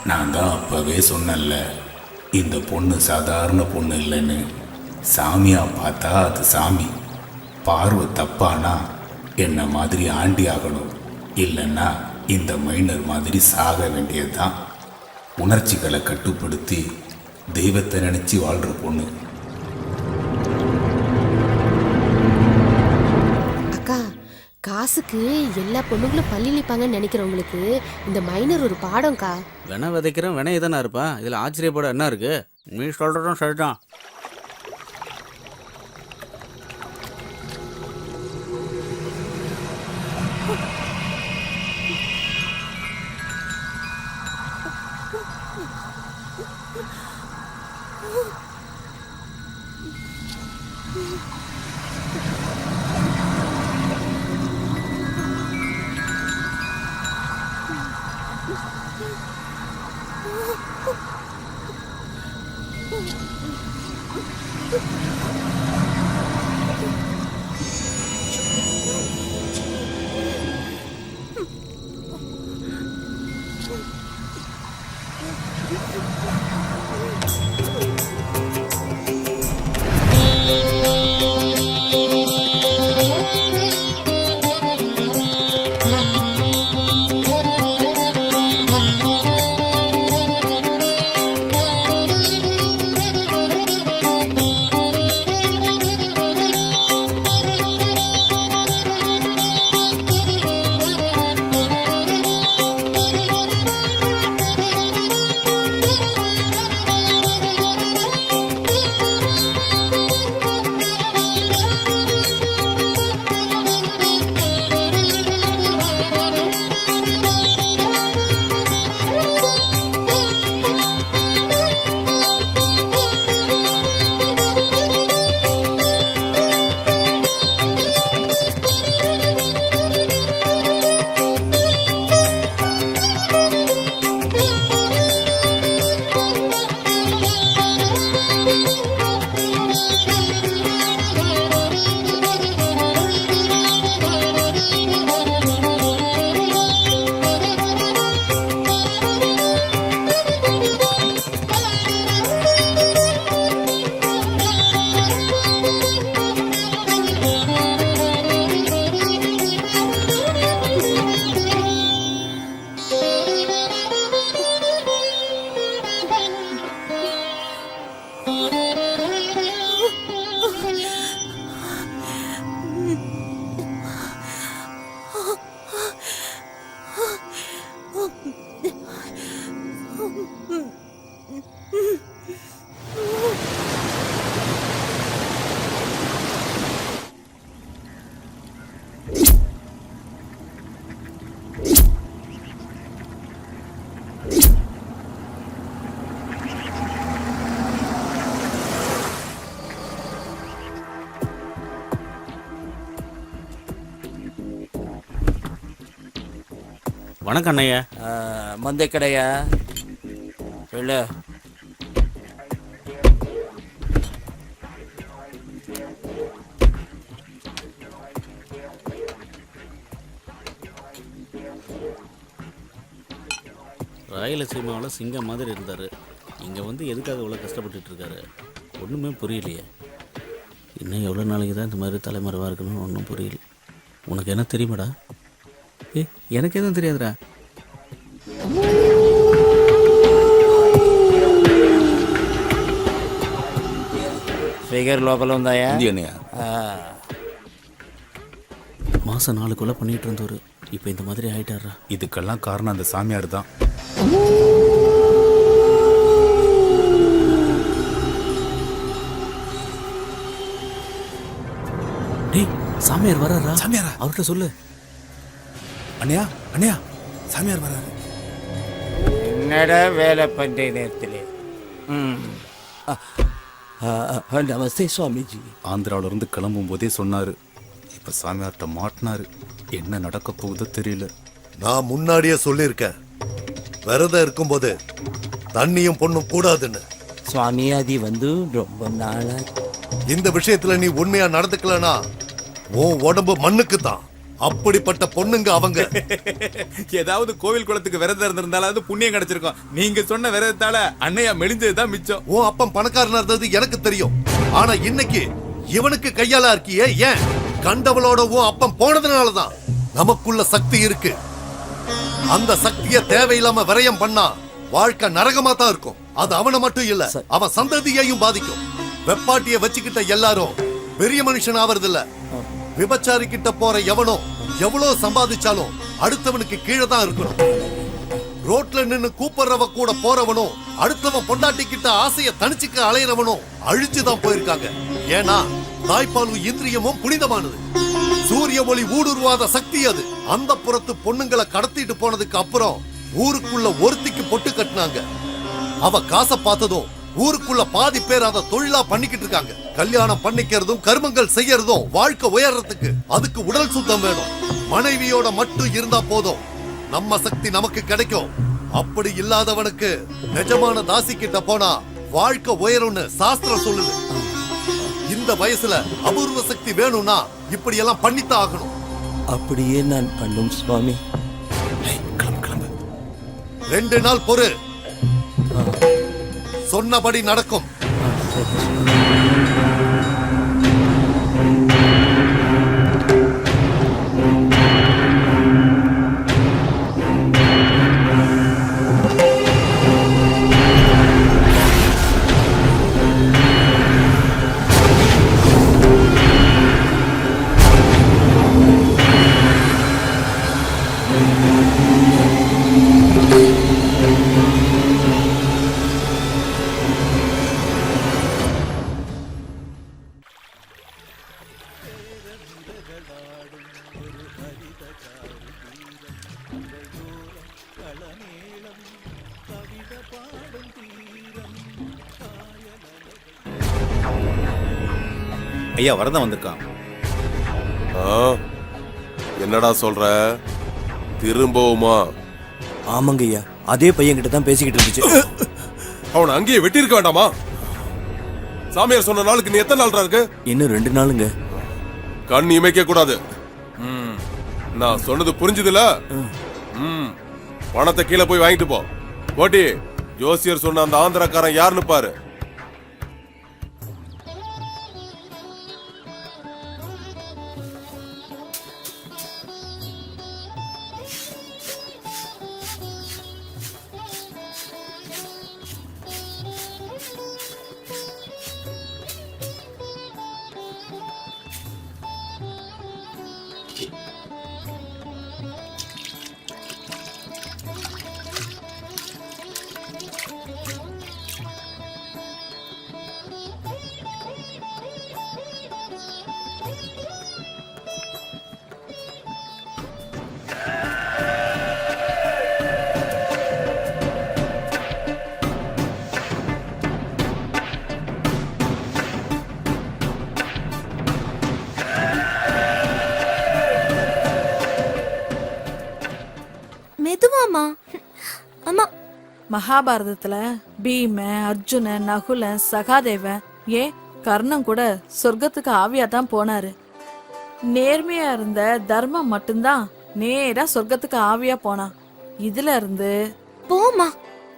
நான் தான் அப்பவே சொன்னேன்ல, இந்த பொண்ணு சாதாரண பொண்ணு இல்லைன்னு. சாமியா பார்த்தா அது சாமி. பார்வை தப்பானா என்ன மாதிரி ஆண்டி ஆகணும், இல்லைன்னா இந்த மைனர் மாதிரி சாக வேண்டியதுதான். உணர்ச்சிகளை கட்டுப்படுத்தி தெய்வத்தை நினைச்சு வாழ்ற பொண்ணு. அக்கா, காசுக்கு எல்லா பொண்ணுங்களும் பள்ளி நிற்பாங்கன்னு நினைக்கிறவங்களுக்கு இந்த மைனர் ஒரு பாடம்க்கா. வென விதைக்கிறேன் வென இதானே இருப்பா. இதில் ஆச்சரியப்பட என்ன இருக்கு? நீ சொல்கிறதும் சரிதான். வணக்கம் அண்ணையா. மந்தை கடையா இல்லை? ராயலசீமாவில் சிங்கம் மாதிரி இருந்தார். இங்கே வந்து எதுக்காக இவ்வளோ கஷ்டப்பட்டுட்டு இருக்காரு ஒன்றுமே புரியலையே. இன்னும் எவ்வளோ நாளைக்கு தான் இந்த மாதிரி தலைமறைவாக இருக்கணும்னு ஒன்றும் புரியல. உனக்கு என்ன தெரியுமாடா? எனக்கு எதுவும் தெரியாதுடா. Speaker local வந்தாயா? அண்ணையா மாதம் 4 கொலை பண்ணிகிட்டு இருந்தவர் இப்போ இந்த மாதிரி ஆகிட்டாரா? இதுக்கெல்லாம் காரணம் அந்த சாமியார் தான். டேய், சாமியார் வராரா? சாமியாரா? அவர்கிட்ட சொல்லு. அண்ணையா அண்ணையா சாமியார் வராரு. என்னடா வேலை பண்ணுற நேரத்தில்? நமஸ்தே சுவாமிஜி. ஆந்திராவிலிருந்து கிளம்பும் போதே சொன்னாரு. இப்ப சாமியார்கிட்ட மாட்டினாரு. என்ன நடக்க போகுதோ தெரியல. நான் முன்னாடியே சொல்லியிருக்கேன், விரதம் இருக்கும்போது தண்ணியும் பொண்ணும் கூடாதுன்னு. சுவாமி அது வந்து ரொம்ப நாளா இந்த விஷயத்துல நீ உண்மையா நடந்துக்கலனா உன் உடம்பு மண்ணுக்கு தான். அப்படிப்பட்ட பொண்ணுங்க அவங்க. ஏதாவது கோவில் குளத்துக்கு விரதம் இருந்திருந்தாலும் புண்ணியம் கிடைச்சிருக்கும். நீங்க சொன்ன விரதத்தால அண்ணையா மெலிஞ்சதுதான் மிச்சம். உன் அப்பன் பணக்காரனா இருந்தது எனக்கு தெரியும். ஆனா இன்னைக்கு இவனுக்கு கையால இருக்கியே, ஏன்? கண்டவளோட உன் அப்பன் போனதுனாலதான். நமக்குள்ள சக்தி இருக்கு. அந்த சக்தியை தேவையில்லாம விரயம் பண்ணா வாழ்க்கை நரகமா தான் இருக்கும். அது அவனை மட்டும் இல்ல, அவன் சந்ததியையும் பாதிக்கும். வெப்பாட்டிய வச்சுக்கிட்ட எல்லாரும் பெரிய மனுஷன் ஆவறது இல்ல. விபச்சாரி கிட்ட போற எவனோ எவ்வளவு சம்பாதிச்சாலும் அடுத்தவனுக்கு கீழே தான் இருக்கணும். ரோட்ல நின்னு கூப்பிடுறவ கூட போறவனும் அடுத்தவன் பொண்டாட்டி கிட்ட ஆசைய தனிச்சுக்க அலையிறவனும் அழிச்சுதான் போயிருக்காங்க. ஏன்னா தாய்ப்பால் இந்திரியமும் புனிதமானது. சூரிய ஒளி ஊடுருவாத சக்தி அது. அந்த புறத்து பொண்ணுங்களை கடத்திட்டு போனதுக்கு அப்புறம் ஊருக்குள்ள ஒருத்திக்கு பொட்டு கட்டினாங்க. அவ காசை பார்த்ததும் ஊருக்குள்ள பாதி பேர் அதை தொழிலா பண்ணிக்கிட்டு இருக்காங்க. கல்யாணம் பண்ணிக்கிறதும் கர்மங்கள் செய்யறதும் வாழ்க்கை உயர்றதுக்கு. அதுக்கு உடல் சுத்தம் வேணும். மனைவியோட மட்டும் இருந்தா போதும், நம்ம சக்தி நமக்கு கிடைக்கும். அப்படி இல்லாதவனுக்கு நிஜமான தாசி கிட்ட போனா வாழ்க்கை உயரும்னு சாஸ்திரம் சொல்லுது. இந்த வயசுல அபூர்வ சக்தி வேணும்னா இப்படி எல்லாம் பண்ணித்தான் ஆகணும். அப்படியே நான் பண்ணும் சுவாமி. கிளம்பு கிளம்பு. 2 நாள் பொறு, சொன்னபடி நடக்கும். ஐயா வரதான் வந்திருக்கான். என்னடா சொல்ற? திரும்பவுமா? ஆமாங்க ஐயா, அதே பையன் கிட்ட தான் பேசிக்கிட்டு இருந்துச்சு. அவனை அங்கேயே வெட்டி இருக்க வேண்டாமா? சாமியார் சொன்ன நாளுக்கு நீ எத்தனை நாள் இருக்கு? இன்னும் 2 நாளுங்க. கண் இமைக்க கூடாது. நான் சொன்னது புரிஞ்சுதுல? பணத்தை கீழே போய் வாங்கிட்டு போ. போட்டி, ஜோசியர் சொன்ன அந்த ஆந்திரக்காரன் யாருன்னு பாரு. மகாபாரதத்துல பீம அர்ஜுன நகுல சகாதேவன் ஏன் கர்ணன் கூட சொர்க்கத்துக்கு ஆவியா தான் போனாரு. நேர்மையா இருந்த தர்மம் மட்டும்தான் நேரா சொர்க்கத்துக்கு ஆவியா போனான். இதுல இருந்து போமா,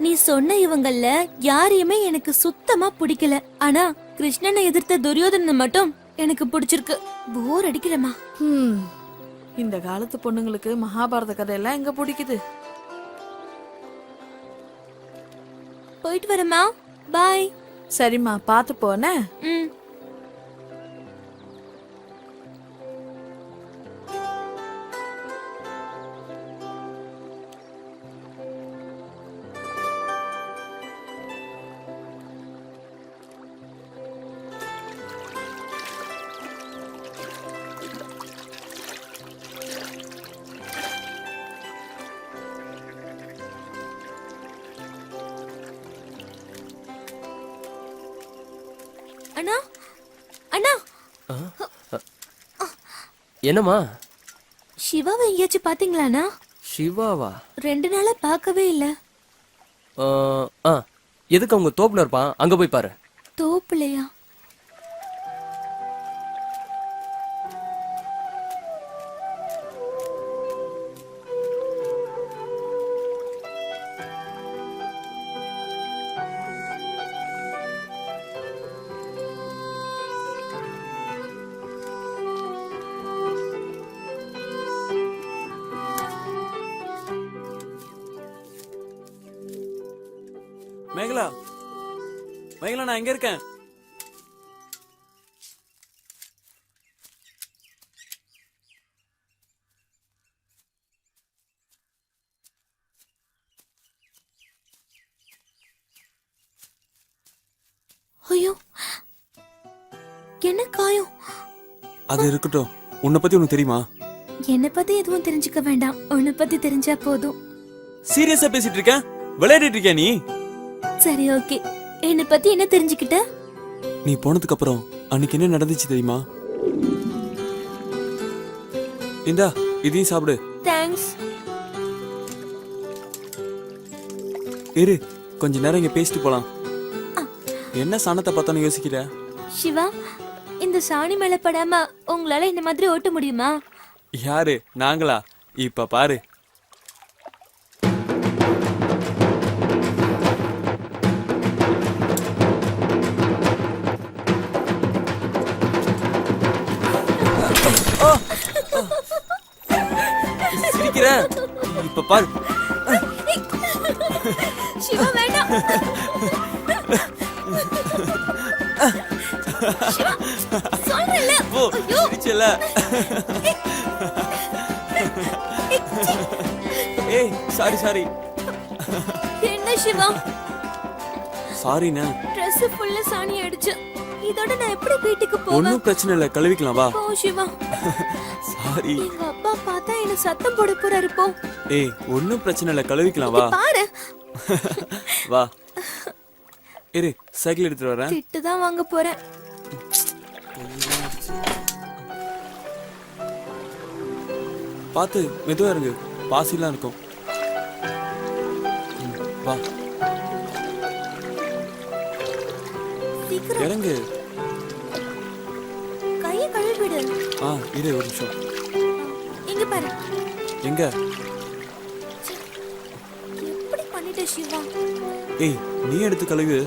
நீ சொன்ன இவங்கள யாரையுமே எனக்கு சுத்தமா பிடிக்கல. ஆனா கிருஷ்ணனை எதிர்த்த துரியோதனனை மட்டும் எனக்கு பிடிச்சிருக்கு. போர் அடிக்கிறமா. இந்த காலத்து பொண்ணுங்களுக்கு மகாபாரத கதையெல்லாம் எங்க பிடிக்குது. போயிட்டு வரமா, பாய். சரிம்மா, பாத்து போன. அண்ணா, அண்ணா, என்னம்மா? சிவாவை எங்கேயாச்சும் பாத்தீங்களாண்ணா? சிவாவா? 2 நாளா பார்க்கவே இல்ல. எதுக்கு அவங்க தோப்புல இருப்பான், அங்க போய் பாரு. தோப்புலையா? மேகலா, மேகலா, நான் எங்க இருக்கேன்? ஐயோ, என்ன காயம்? அது இருக்கட்டும், உன்னை பத்தி உனக்கு தெரியுமா? என்னை பத்தி எதுவும் தெரிஞ்சுக்க வேண்டாம், உன்னை பத்தி தெரிஞ்சா போதும். சீரியஸா பேசிட்டு இருக்கேன், விளையாடிட்டு இருக்கியா நீ? சரி, ஓகே. என்னை பத்தி என்ன தெரிஞ்சுக்கிட்ட? நீ போனதுக்கு அப்புறம் அன்னைக்கு என்ன நடந்துச்சு தெரியுமா? இந்தா, இதையும் சாப்பிடு. தேங்க்ஸ். இரு, கொஞ்ச நேரம் இங்க பேசிட்டு போலாம். என்ன சாணத்தை பார்த்தானு யோசிக்கிற? சிவா, இந்த சாணி மேல படாம உங்களால இந்த மாதிரி ஓட்ட முடியுமா? யாரு, நாங்களா? இப்ப பாரு. சிரிக்கிற? இப்ப பாரு. சிவா, வேண்டாம். சிவா, சொல்றேன்ல. ஓ, சிரிச்சல. ஏய், சாரி. என்ன சிவா? சாரிண்ணா. Dress ஃபுல்லா சாணி அடிச்சு. இதோட நான் எப்படி வீட்டுக்கு போவேன்? ஒண்ணும் பிரச்சனை இல்ல, கழுவிக்கலாம் வா. போ சிவா. சாரி. எங்க அப்பா பார்த்தா என்ன சத்தம் போட போறாரு. போ. ஏய், ஒண்ணும் பிரச்சனை இல்ல, கழுவிக்கலாம் வா. பாரு. வா. இரு, சைக்கிள் எடுத்துட்டு வரேன். திட்டு தான் வாங்க போறேன். பாத்து மெதுவா இருங்க, பாசிலாம் இருக்கும். வா, சீக்கிரம் இறங்கு. கையை கழுவிடு. இரு ஒரு நிமிஷம். இங்க பாரு. எங்க? எப்படி பண்ணிட்ட சிவா? ஏய், நீ எடுத்து கழுவு.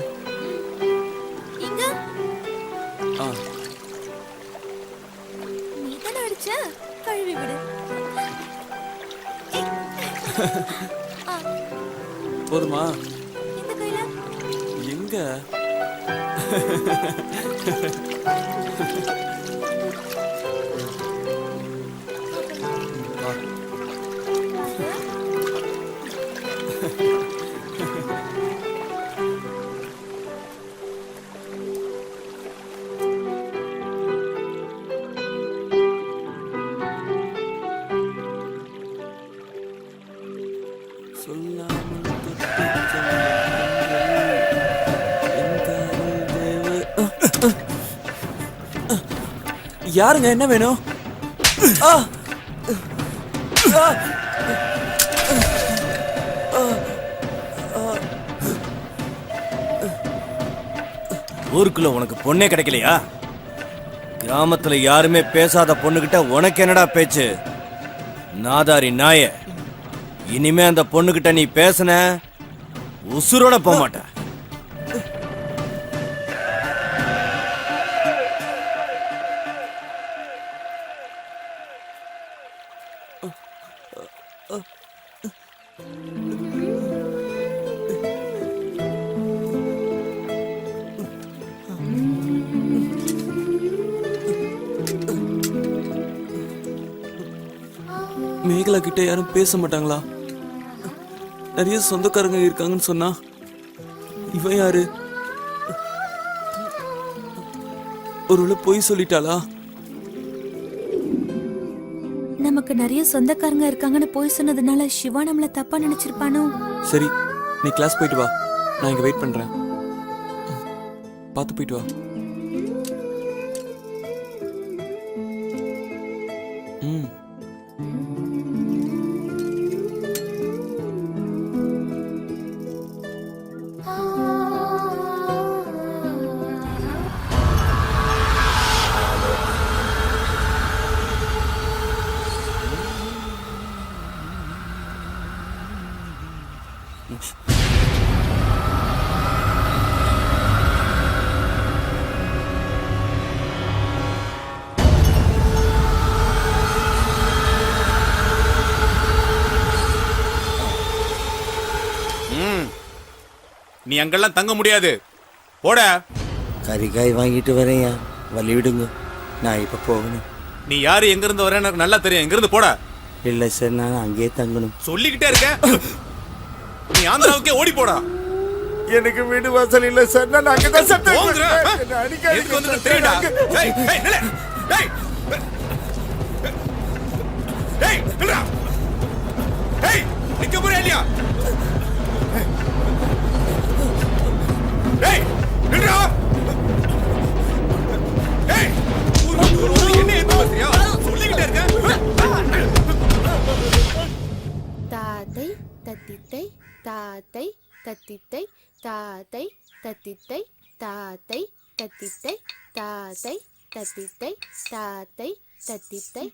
இங்க நீ தான அடிச்ச, கழுவி விடு. போதுமா? இந்த கையில எங்க? யாருங்க, என்ன வேணும்? ஊருக்குள்ள உனக்கு பொண்ணே கிடைக்கலையா? கிராமத்துல யாருமே பேசாத பொண்ணுகிட்ட உனக்கு என்னடா பேச்சு? நாதாரி நாய, இனிமே அந்த பொண்ணுகிட்ட நீ பேசுன உசுரோட போக மாட்ட. மேகலா கிட்ட யாரும் பேச மாட்டாங்களா? நிறைய சொந்தக்காரங்க இருக்காங்கன்னு சொன்னா இவன் யாரு? ஒருவேளை பொய் சொல்லிட்டாளா? நமக்கு நிறைய சொந்தக்காரங்க இருக்காங்கன்னு போய் சொன்னதுனால சிவா நம்மள தப்பா நினைச்சிருப்பானோ? சரி, நீ கிளாஸ் போயிட்டு வா, நான் இங்க வெயிட் பண்றேன். பார்த்து போயிட்டு வா. ம். நீ அங்கெல்லாம் தங்க முடியாது, போட. கறிக்காய் வாங்கிட்டு வரேன், வழி விடுங்க, நான் இப்ப போகணும். நீ யாரு, எங்க இருந்து வர எனக்கு நல்லா தெரியும். எங்க இருந்து போட. இல்ல சார், நான் அங்கேயே தங்கணும். சொல்லிக்கிட்டே இருக்க. நீ ஆந்திராவுக்கே ஓடி போடா. எனக்கு வீடு வாசல் இல்ல சார், நான் அங்கதான் சார் எதுக்கு வந்து தெரியுடா? டேய் டேய் நில்ல. டேய் டேய் நில்றா. டேய் நிக்க போறியா இல்லையா? டேய் நில்றா. டேய் என்ன ஏத்து பேசுறியா? சொல்லிக்கிட்டே இருக்க. தாத்தை தத்தித்தை தாத்தை தத்தித்தை தாத்தை தத்தித்தை தாத்தை தத்தித்தை தாத்தை தத்தித்தை தாத்தை தத்தித்தை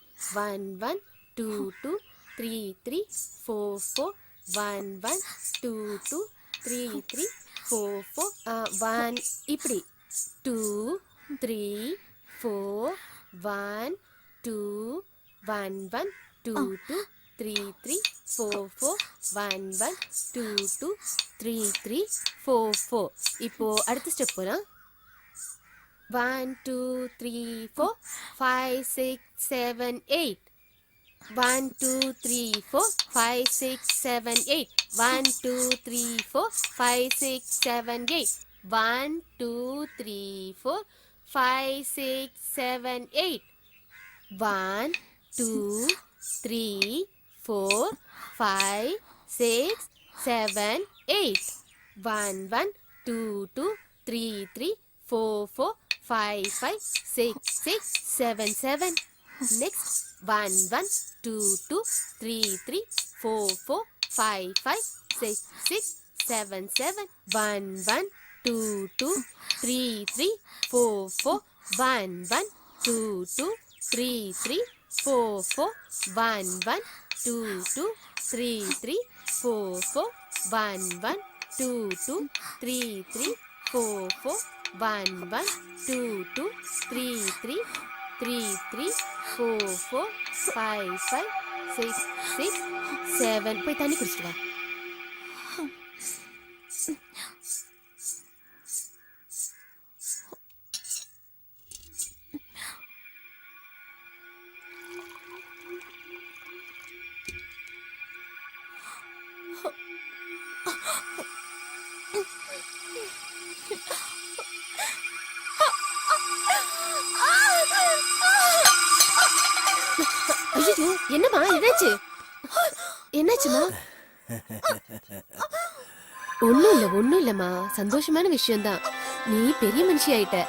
1 1 2 2 3 3 4 4 1 1 2 2 3 3 4 4 1 இப்படி 2 3 4 1 2 1 1 2 2 3 3 4 4 1 1 2 2 3 3 4 4. இப்போ அடுத்த ஸ்டெப் போலாம். 1 2 3 4 5 6 7 8. 1 2 3 4 5 6 7 8. 1 2 3 4 5 6 7 8. 1 2 3 4 5 6 7 8. 1 2 3 4 5 6 7 8. 1 1 2 2 3 3 4 4 5 5 6 6 7 7. Next 1 1 2 2 3 3 4 4 5 5 6 6 7 7. 1 1 2 2 3 3 4 4 1 1 2 2 3 3 4 4 1 1 2 2 3 3 4 4 1 1 2 2 3 3 4 4 1 1 2 2 3 3 3 3 4 4 5 5 6 6 7. போய் தண்ணி குடிச்சிட்டு வா. ஐயோ, என்னம்மா என்னாச்சு? என்னாச்சுமா? ஒண்ணும் இல்லம்மா, சந்தோஷமான விஷயம்தான். நீ பெரிய மனுஷி ஆயிட்ட.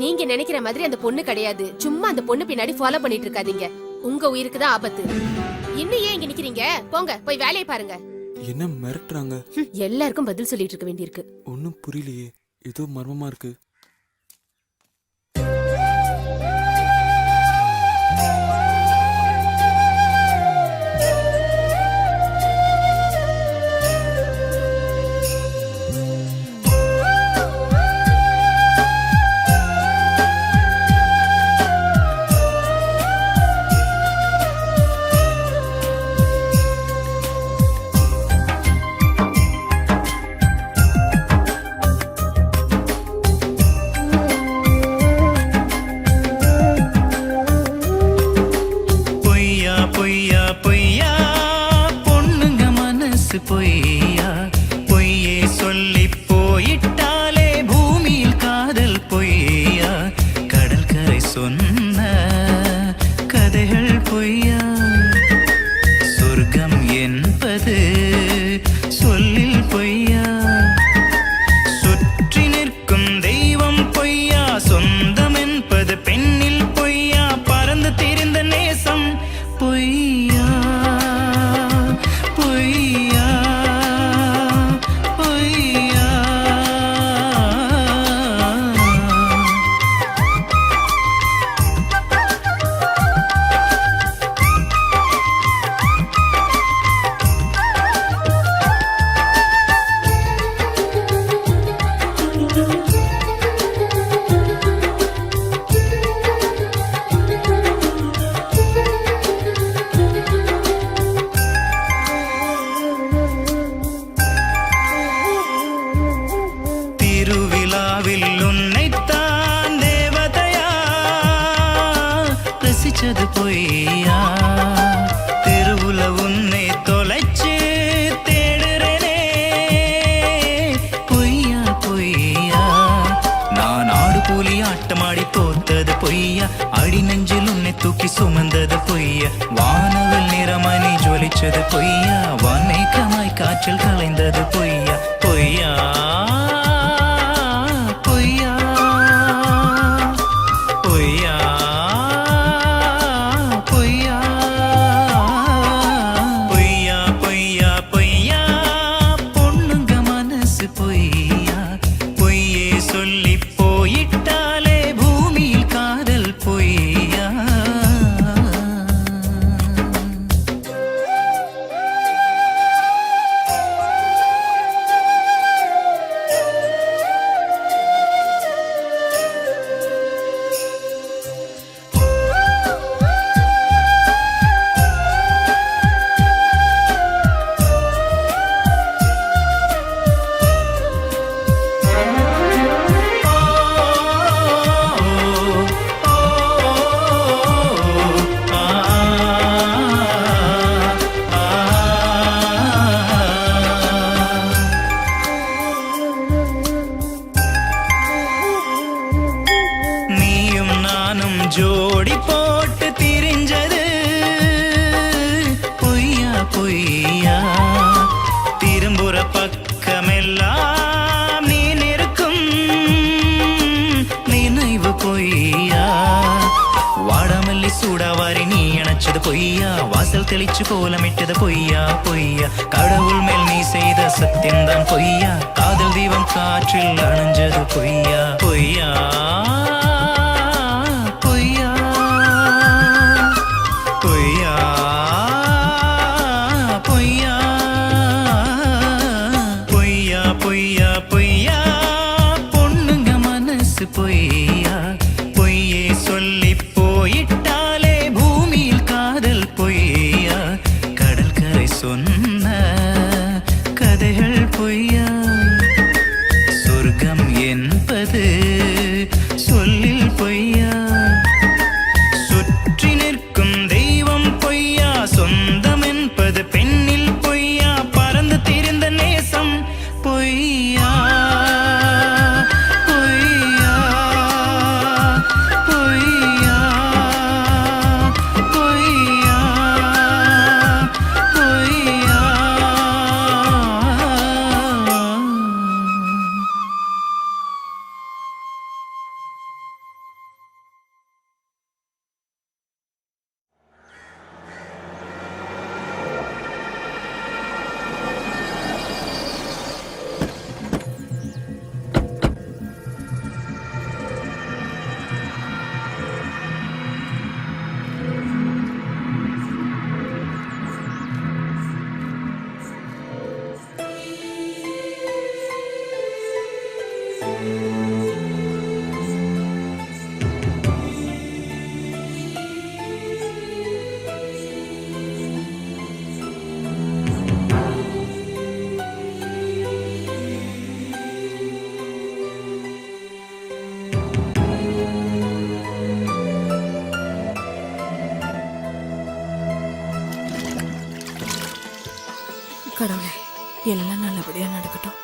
நீங்க நினைக்கிற மாதிரி அந்த பொண்ணு கிடையாது. சும்மா அந்த பொண்ணு பின்னாடி ஃபாலோ பண்ணிட்டு இருக்காதீங்க. உங்க உயிருக்கு தான் ஆபத்து. இன்னும் ஏன் இங்க நிக்கிறீங்க? போங்க, போய் வேலையை பாருங்க. என்ன மிரட்டுறாங்க? எல்லாருக்கும் பதில் சொல்லிட்டு இருக்க வேண்டியிருக்கு. ஒன்னும் புரியலையே, ஏதோ மர்மமா இருக்கு. பொய்யா பொய்யே சொல்லி போயிட்டாலே பூமியில் காதல் பொய்யா கடல் கரை சொன்ன கதைகள் பொய்யா சொர்க்கம் என்பது சொல்லில் பொய்யா சுற்றி நிற்கும் தெய்வம் பொய்யா சொந்தம் என்பது பெண்ணில் பொய்யா பறந்து திரிந்த நேசம் பொய்யா பொய்யா தெருவுல உன்னை தொலைச்சு தேடுறேனே பொய்யா பொய்யா நான் ஆடு போலி ஆட்டமாடி தோத்தது பொய்யா அடி நெஞ்சில் உன்னை தூக்கி சுமந்தது பொய்யா வானவில் நிறமணி ஜொலிச்சது பொய்யா வான்மேகமாய் காற்றில் கலைந்தது பொய்யா பொய்யா பொய்யா பொய்யா ஜோடி போட்டு திரிஞ்சது பொய்யா பொய்யா திரும்புற பக்கமெல்லாம் நீ நிற்கும் நினைவு பொய்யா வாடாமல்லி சூடாவாரி நீ அணைச்சது பொய்யா வாசல் தெளிச்சு கோலமிட்டது பொய்யா பொய்யா கடவுள் மேல் நீ செய்த சத்தியம்தான் பொய்யா காதல் தீபம் காற்றில் அணைஞ்சது பொய்யா பொய்யா பொய்யா பொய்யே சொல்லி போயிட்டாலே பூமியில் காதல் பொய்யா கடல் கரை சொன்ன கதைகள் பொய்யா சொர்க்கம் என்பது சொல்லி எல்லாம் நல்லபடியா நடக்கட்டும்.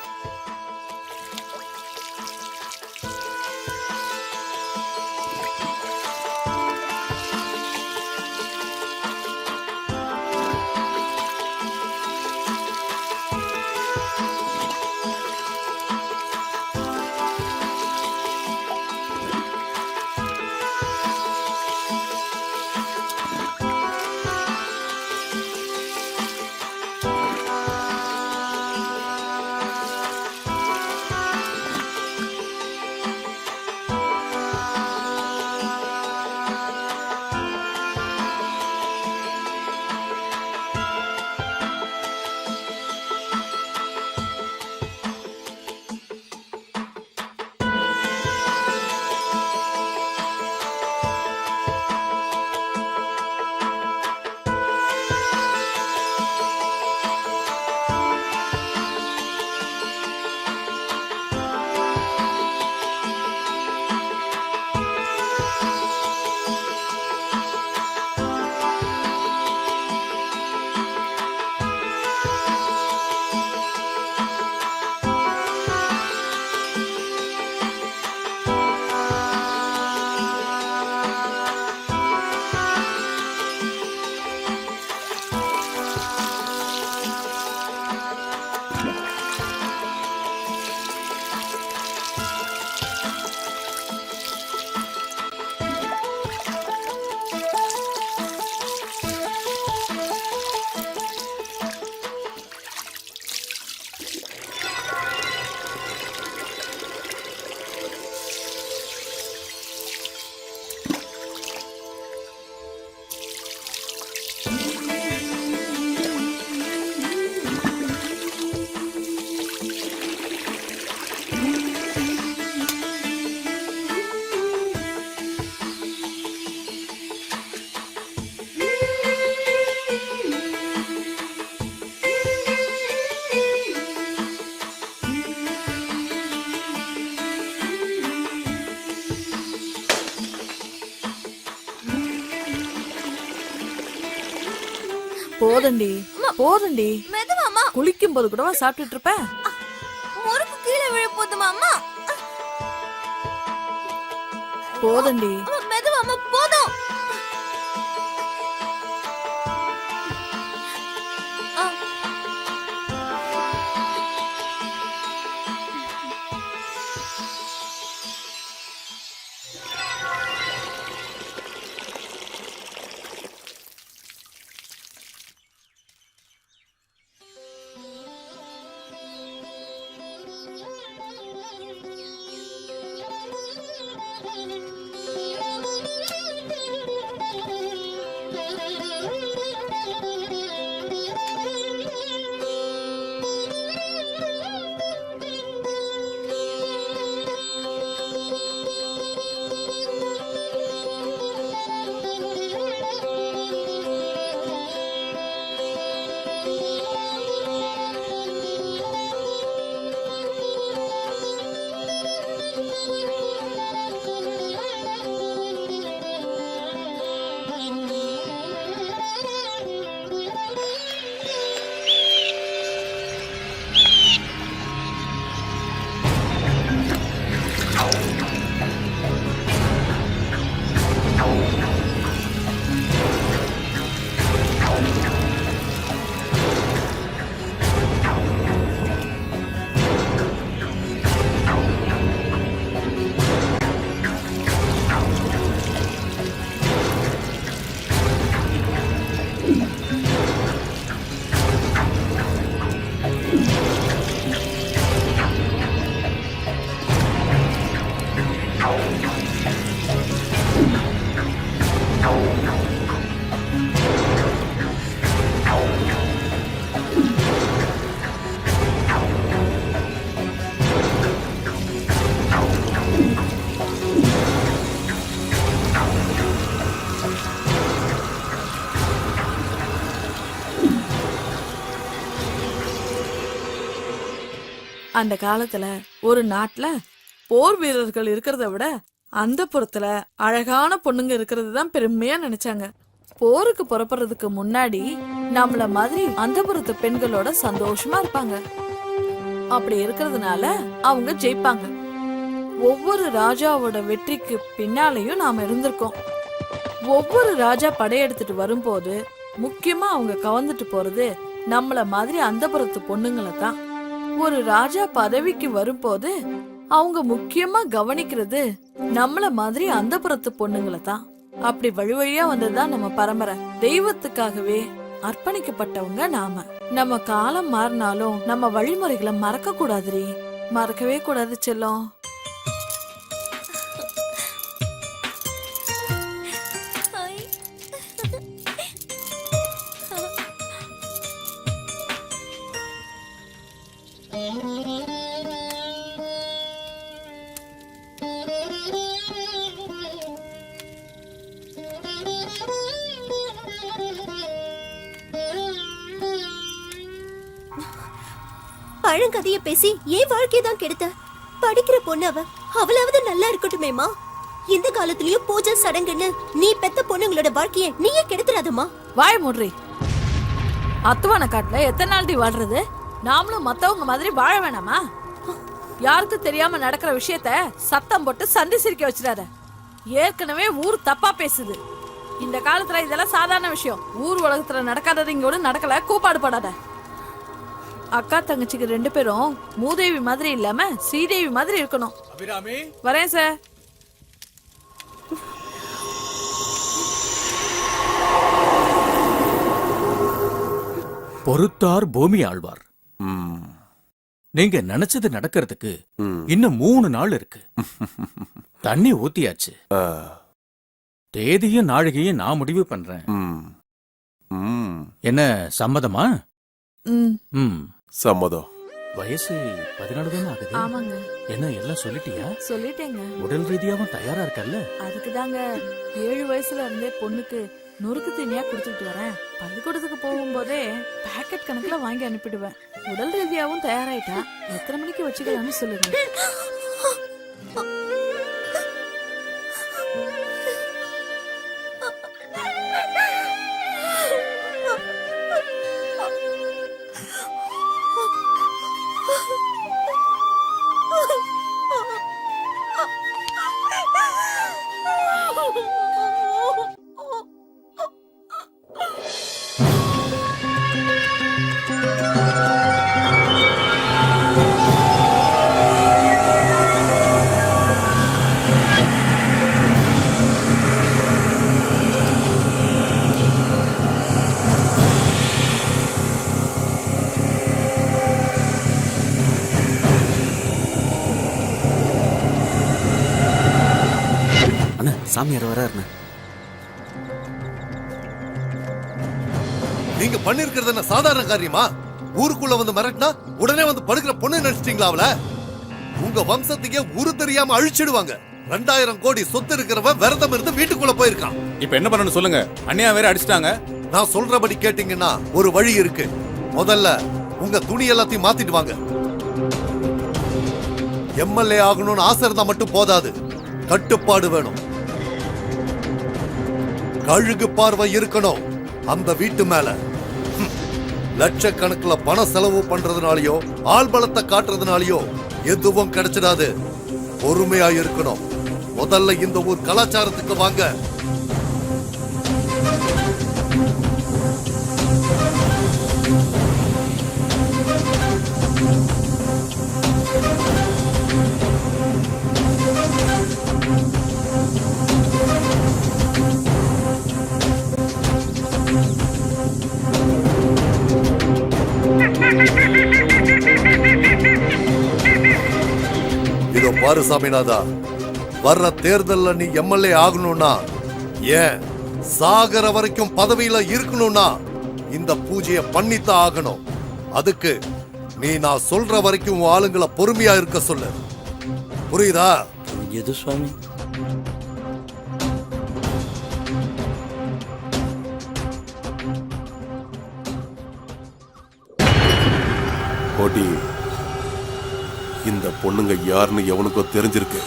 போதண்டி போதண்டி, மெதுவாமா. குளிக்கும் போது கூடவா சாப்பிட்டுட்டு இருப்பேன்? முறுக்கு கீழே விழ போதுமா அம்மா? போதண்டி மெதுவாமா, போதும். அந்த காலத்துல ஒரு நாட்டுல போர் வீரர்கள் இருக்கிறத விட அந்த புறத்துல அழகான பொண்ணுங்க இருக்கிறது தான் பெருமையா நினைச்சாங்க. போருக்கு புறப்படுறதுக்கு முன்னாடி நம்மள மாதிரி அந்தபுரத்து பெண்களோட சந்தோஷமா இருப்பாங்க. அப்படி இருக்கிறதுனால அவங்க ஜெயிப்பாங்க. ஒவ்வொரு ராஜாவோட வெற்றிக்கு பின்னாலையும் நாம இருந்திருக்கோம். ஒவ்வொரு ராஜா படையெடுத்துட்டு வரும்போது முக்கியமா அவங்க கவர்ந்துட்டு போறது நம்மள மாதிரி அந்தபுரத்து பொண்ணுங்களை தான். ஒரு ராஜா பதவிக்கு வரும்போது அவங்க முக்கியமா கவனிக்கிறது நம்மள மாதிரி அந்தபுரத்து பொண்ணுங்களை தான். அப்படி வழி வழியா வந்ததுதான் நம்ம பரம்பரை. தெய்வத்துக்காகவே அர்ப்பணிக்கப்பட்டவங்க நாம. நம்ம காலம் மாறினாலும் நம்ம வழிமுறைகளை மறக்க கூடாதுரி. மறக்கவே கூடாது செல்லம். பழங்கதைய பேசி ஏன் வாழ்க்கையதான் கெடுத்த? படிக்கிற பொண்ணு அவளாவது நல்லா இருக்கட்டுமேமா. இந்த காலத்துலயும் பூஜை சடங்குன்னு நீ பெத்த பொண்ணுங்களோட வாழ்க்கைய நீயே கெடுத்துறாதம்மா. வாய் மூடுறி. அத்துவான காட்டுல எத்தனை நாள் வாழ்றது? நாமளும் மத்தவங்க மாதிரி வாழ வேணாமா? யாருக்கு தெரியாம நடக்கிற விஷயத்த சத்தம் போட்டு சந்தி சிரிக்க வச்சிடாத. ஏற்கனவே ஊர் தப்பா பேசுது. இந்த காலத்துல இதெல்லாம் சாதாரண விஷயம். ஊர் உலகத்துல நடக்காதது இங்க ஒண்ணு நடக்கல. கூப்பாடு படாத. அக்கா தங்கச்சிக்கு 2 பேரும் மூதேவி மாதிரி இல்லாம ஸ்ரீதேவி மாதிரி இருக்கணும். வரேன் சார். பொறுத்தார் பூமி ஆழ்வார். நீங்க நினைச்சது நடக்கிறதுக்கு இன்னும் 3 நாள் இருக்கு. தண்ணி ஊத்தியாச்சு. தேதியும் நாழிகையும் நான் முடிவு பண்றேன். என்ன சம்மதமா? சம்மதம். வயசு 14 தானே ஆகுது. ஆமாங்க. என்ன எல்லாம் சொல்லிட்டியா? சொல்லிட்டேங்க. உடல் ரீதியாவும் தயாரா இருக்கல்ல? அதுக்கு தாங்க 7 வயசுல இருந்தே பொண்ணுக்கு நொறுக்கு தீனியா கொடுத்துட்டு வரேன். பள்ளிக்கூடத்துக்கு போகும்போதே பாக்கெட் கணக்குல வாங்கி அனுப்பிடுவேன். உடல் ரீதியாவும் தயாராயிட்டா எத்தனை மணிக்கு வச்சுக்கலாம்னு சொல்லுங்க. சாமியார் வராருண்ணா. நீங்க பண்ணிருக்கிறது என்ன சாதாரண காரியமா? ஊருக்குள்ள வந்து மிரட்டினா உடனே வந்து படுக்கிற பொண்ணு நினைச்சிட்டீங்களா அவள? உங்க வம்சத்துக்கே ஊரு தெரியாம அழிச்சிடுவாங்க. 2000 கோடி சொத்து இருக்கிறவன் விரதம் இருந்து வீட்டுக்குள்ள போயிருக்கான். இப்ப என்ன பண்ணணும் சொல்லுங்க? அண்ணியா வேற அடிச்சிட்டாங்க. நான் சொல்றபடி கேட்டீங்கன்னா ஒரு வழி இருக்கு. முதல்ல உங்க துணி எல்லாத்தையும் மாத்திட்டு வாங்க. எம்எல்ஏ ஆகணும்னு ஆசை இருந்தா மட்டும் போதாது, கட்டுப்பாடு வேணும். கழுகு பார்வை இருக்கணும் அந்த வீட்டு மேல. லட்சக்கணக்குல பண செலவு பண்றதுனாலயோ ஆள் பலத்தை காட்டுறதுனாலயோ எதுவும் கிடைச்சிடாது. பொறுமையா இருக்கணும். முதல்ல இந்த ஊர் கலாச்சாரத்துக்கு வாங்க. இதோ பாரு சாமிநாதா, வர்ற தேர்தல்ல நீ எம்எல்ஏ ஆகணும்னா, ஏன் சாகர வரைக்கும் பதவியில இருக்கணும்னா இந்த பூஜையை பண்ணித்தான் ஆகணும். அதுக்கு நீ நான் சொல்ற வரைக்கும் உன் ஆளுங்களை பொறுமையா இருக்க சொல்லு. புரியுதா? எது சுவாமி? கோட்டி, இந்த பொண்ணுங்க யாருன்னு எவனுக்கோ தெரிஞ்சிருக்கு.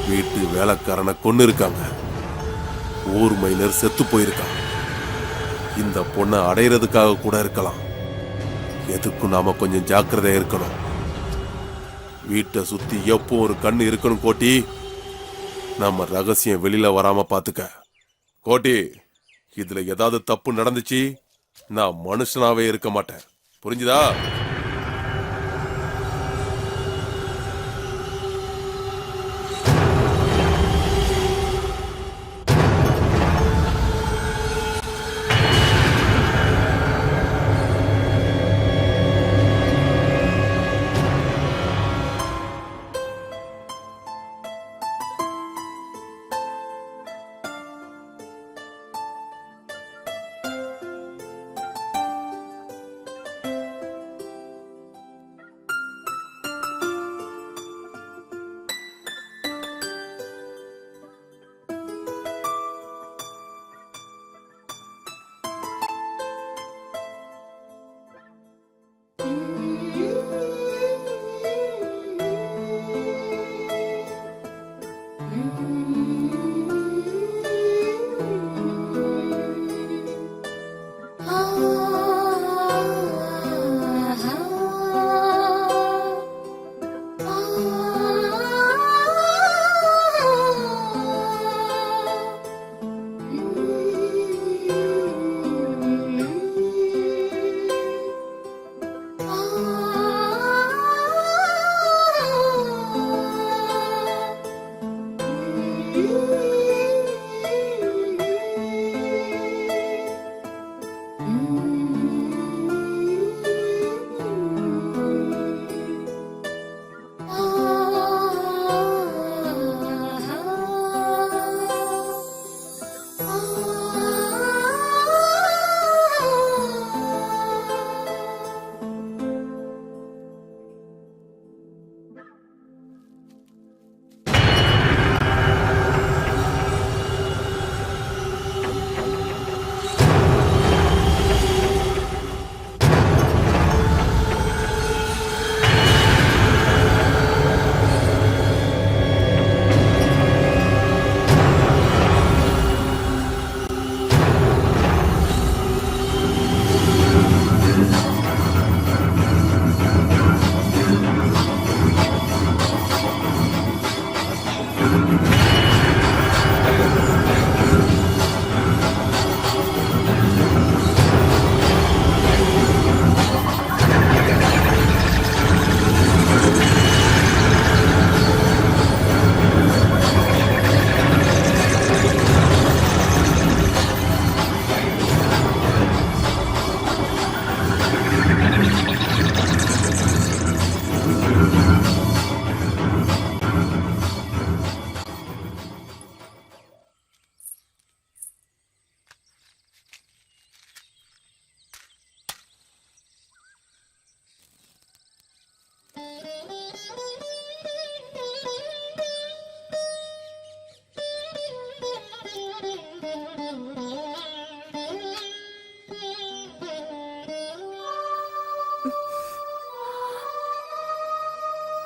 வீட்டு வேலைக்காரனை கொன்னு இருக்காங்க. ஊர் மைனர் செத்து போயிருக்கான். இந்த பொண்ணை அடையிறதுக்காக கூட இருக்கலாம். எதுக்கும் நாம கொஞ்சம் ஜாக்கிரதையா இருக்கணும். வீட்டை சுத்தி எப்போ ஒரு கண்ணு இருக்கணும் கோட்டி. நம்ம ரகசியம் வெளியில வராம பாத்துக்க கோட்டி. இதுல ஏதாவது தப்பு நடந்துச்சு நான் மனுஷனாவே இருக்க மாட்டேன். புரிஞ்சுதா?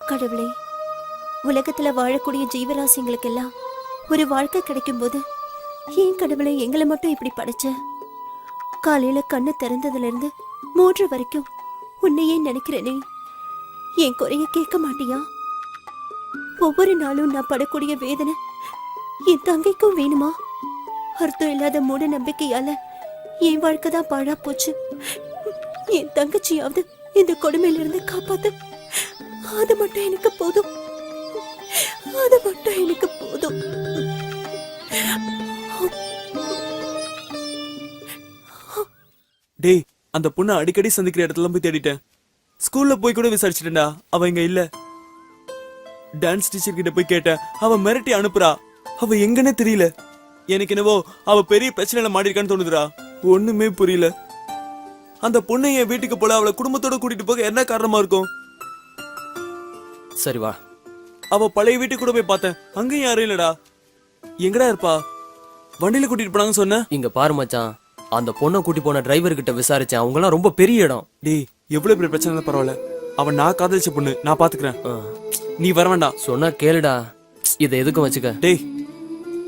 கடவுளே, உலகத்துல வாழக்கூடிய ஜீவராசிங்களுக்கெல்லாம் ஒரு வாழ்க்கை கிடைக்கும் போது ஏன் கடவுளை எங்களை மட்டும் இப்படி படைச்ச? காலையில கண்ணு திறந்ததுல இருந்து மூன்று வரைக்கும் உன்னையே நினைக்கிறேனே, என் குறைய கேட்க மாட்டியா? ஒவ்வொரு நாளும் நான் படக்கூடிய வேதனை என் தங்கைக்கும் வேணுமா? அர்த்தம் இல்லாத மூட நம்பிக்கையால என் வாழ்க்கை தான் பாழா போச்சு. என் தங்கச்சியாவது இந்த கொடுமையிலிருந்து காப்பாத்து. அது மட்டும் எனக்கு போதும். அது மட்டும் எனக்கு போதும். டேய், அந்த பொண்ணை அடிக்கடி சந்திக்கிற இடத்துல போய் தேடிட்டேன். ஸ்கூல்ல போய் கூட விசாரிச்சிட்டேன்டா, அவ இங்க இல்ல. டான்ஸ் டீச்சர் கிட்ட போய் கேட்டேன், அவ மிரட்டி அனுப்புறா. அவ எங்கன்னே தெரியல. எனக்கு என்னவோ அவ பெரிய பிரச்சனையில மாட்டிருக்கான்னு தோணுதுடா. ஒண்ணுமே புரியல. அந்த பொண்ணை என் வீட்டுக்கு போல அவளை குடும்பத்தோட கூட்டிட்டு போக என்ன காரணமா இருக்கும்? சரி வா. அவ பழைய வீட்டுக்கு கூட போய் பார்த்தேன், அங்கேயும் யாரும் இல்லடா. எங்கடா இருப்பா? வண்டியில கூட்டிட்டு போனாங்க சொன்ன. இங்க பாரு மச்சான், அந்த பொண்ணை கூட்டி போன டிரைவர் கிட்ட விசாரிச்சேன். அவங்க எல்லாம் ரொம்ப பெரிய இடம். டேய், எவ்வளவு பெரிய பிரச்சனை பரவாயில்ல. அவன் நான் காதலிச்ச பொண்ணு, நான் பாத்துக்கிறேன். நீ வர வேண்டாம். சொன்னா கேளுடா, இதை எதுக்கும் வச்சுக்க. டேய்,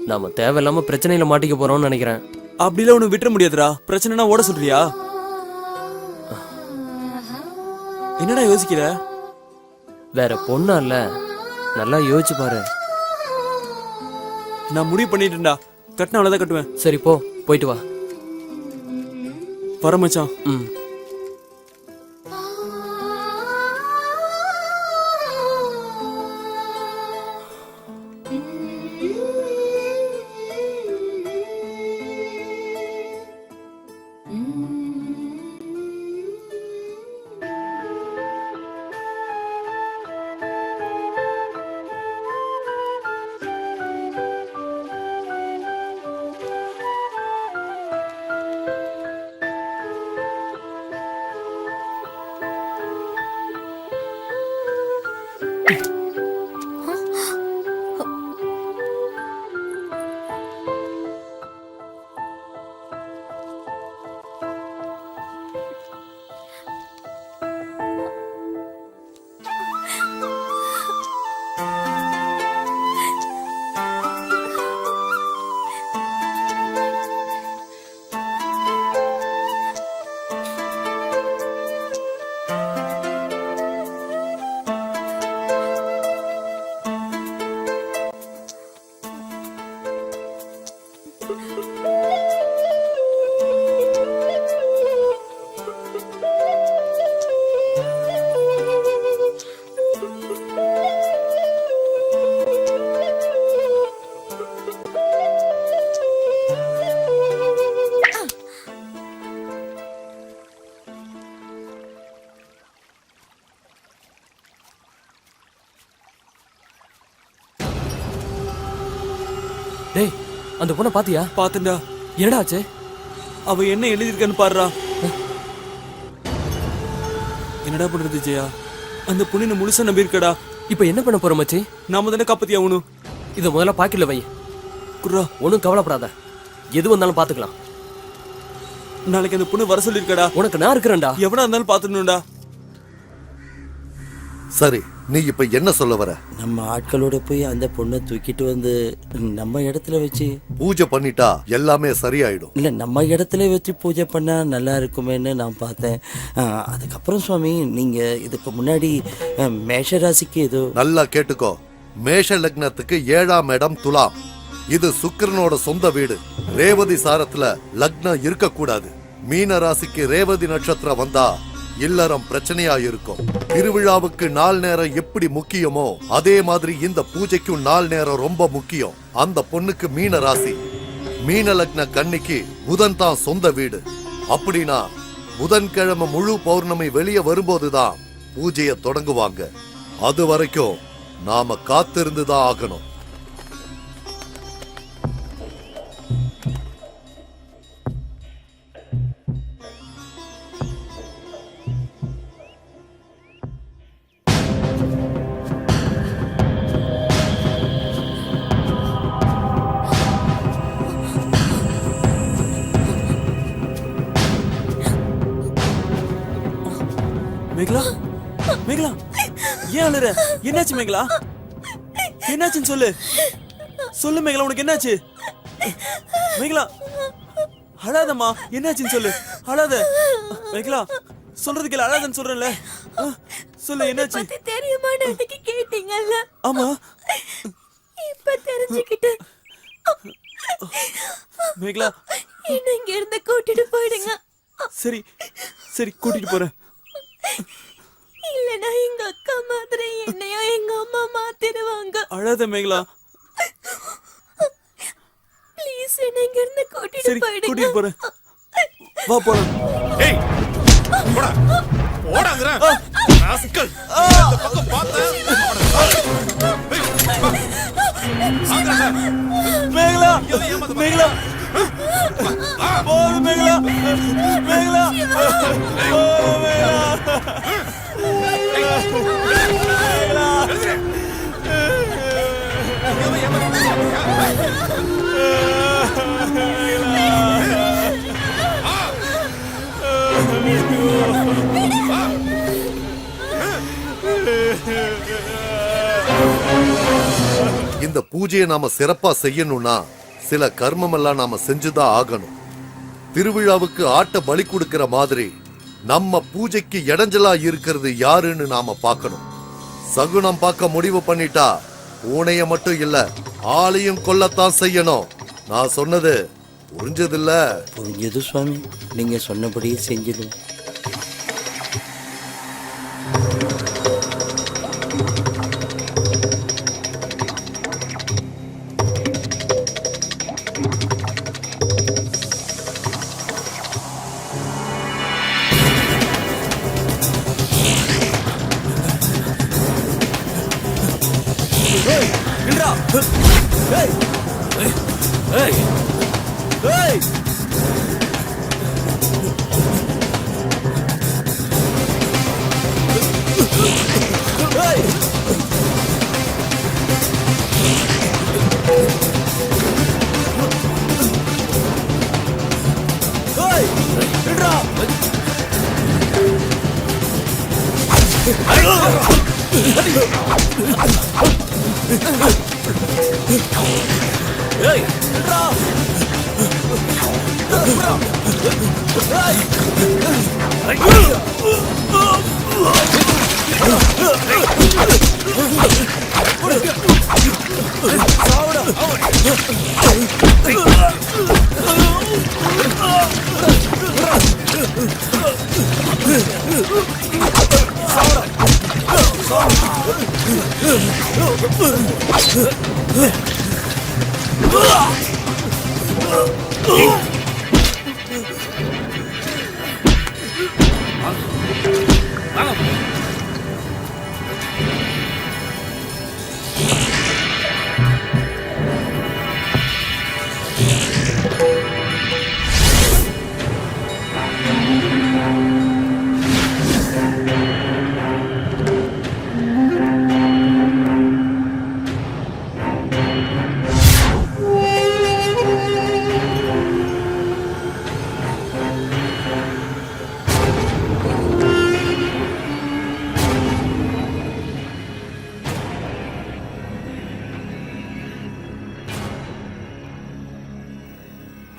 நாம தேவையில்லாம பிரச்சனையில மாட்டிக்க போறோம்னு நினைக்கிறேன். அப்படிலாம் உனக்கு விட்டுற முடியாதுடா. பிரச்சனைனா ஓட சொல்றியா? என்னடா யோசிக்கிற? வேற பொண்ணா இல்ல, நல்லா யோசிச்சு பாரு. நான் முடிவு பண்ணிட்டேன்டா. கட்டின அவ்வளவுதான் கட்டுவேன். சரி போ, போயிட்டு வா. வர மச்சான். ம். டேய், அந்த பொண்ணை பாத்தியா? பாத்துண்டா. என்னடா ஆச்சு? அவ என்ன எழுதியிருக்கான்னு பாருடா. என்னடா பண்றது ஜெயா? அந்த பொண்ணு முழுசா நம்பியிருக்கடா. இப்ப என்ன பண்ண போற மச்சி? நாம தானே காப்பாத்தி ஆகணும். இதை முதல்ல பாக்கெட்ல வை. குர்ரா, ஒன்னும் கவலைப்படாத, எது வந்தாலும் பாத்துக்கலாம். நாளைக்கு அந்த பொண்ணு வர சொல்லிருக்கடா. உனக்கு நான் இருக்கிறேன்டா. எவனா இருந்தாலும் பாத்துடணும்டா. சரி, நீ இப்ப என்ன சொல்ல வர? நம்ம ஆட்களோட போய் அந்த பொண்ணை தூக்கிட்டு வந்து நம்ம இடத்துல வச்சு பூஜை பண்ணிட்டா எல்லாமே சரியாயிடும். இல்ல, நம்ம இடத்துல வச்சு பூஜை பண்ணா நல்லா இருக்குமேன்னு நான் பார்த்தேன். அதுக்கப்புறம் சுவாமி, நீங்க இதுக்கு முன்னாடி மேஷ ராசிக்கு ஏதோ... நல்லா கேட்டுக்கோ. மேஷ லக்னத்துக்கு 7ஆம் இடம் துலாம். இது சுக்கிரனோட சொந்த வீடு. ரேவதி சாரத்துல லக்னம் இருக்க கூடாது. மீன ராசிக்கு ரேவதி நட்சத்திரம் வந்தா இல்லறம் பிரச்சனையா இருக்கும். திருவிழாவுக்கு நாள் நேரம் எப்படி முக்கியமோ அதே மாதிரி இந்த பூஜைக்கும் நாள் நேரம் ரொம்ப முக்கியம். அந்த பொண்ணுக்கு மீன ராசி, மீன லக்ன கன்னிக்கு புதன் தான் சொந்த வீடு. அப்படின்னா புதன்கிழமை முழு பௌர்ணமி வெளியே வரும்போதுதான் பூஜையை தொடங்குவாங்க. அது வரைக்கும் நாம காத்திருந்துதான் ஆகணும். மேகலா, மேகலா, ஏன் அழுற? என்னாச்சு மேகலா? என்னாச்சுன்னு சொல்லு. சொல்லு மேகலா, உனக்கு என்னாச்சு? மேகலா, அழாதம்மா. என்னாச்சுன்னு சொல்லு. அழாத மேகலா. சொல்றது கேளு, அழாதன்னு சொல்றேன்ல. சொல்லு, என்னாச்சு? தெரியுமா, எனக்கு கேட்டீங்கல்ல? ஆமா, இப்ப தெரிஞ்சுக்கிட்டு மேகலா, என்ன இங்க இருந்து கூட்டிட்டு போயிடுங்க. சரி சரி, கூட்டிட்டு போறேன். இல்லனா எங்க அக்கா மாதிரி என்னையும் எங்க அம்மா மாத்திடுவாங்க. அழாத மேகலா. ப்ளீஸ், என்ன இங்க இருந்து கூட்டிட்டு சரி, போயிடுங்க. கூட்டிட்டு போறேன். வா போலாம். ஏய், போடா போடாங்கற ராஸ்கல். இந்த பக்கம் பாத்த மேகலா, மேகலா, போடு மேகலா, மேகலா, போடு மேகலா. இந்த இந்த பூஜையை நாம சிறப்பா செய்யணும்னா சில கர்மம் எல்லாம் நாம செஞ்சுதான் ஆகணும். திருவிழாவுக்கு ஆட்ட பலி கொடுக்கிற மாதிரி நம்ம பூஜைக்கு இடைஞ்சலா இருக்கிறது யாருன்னு நாம பார்க்கணும். சகுனம் பார்க்க முடிவு பண்ணிட்டா பூனைய மட்டும் இல்ல ஆளையும் கொல்லத்தான் செய்யணும். நான் சொன்னது புரிஞ்சதில்ல? புரிஞ்சது சுவாமி, நீங்க சொன்னபடியே செஞ்சிடும்.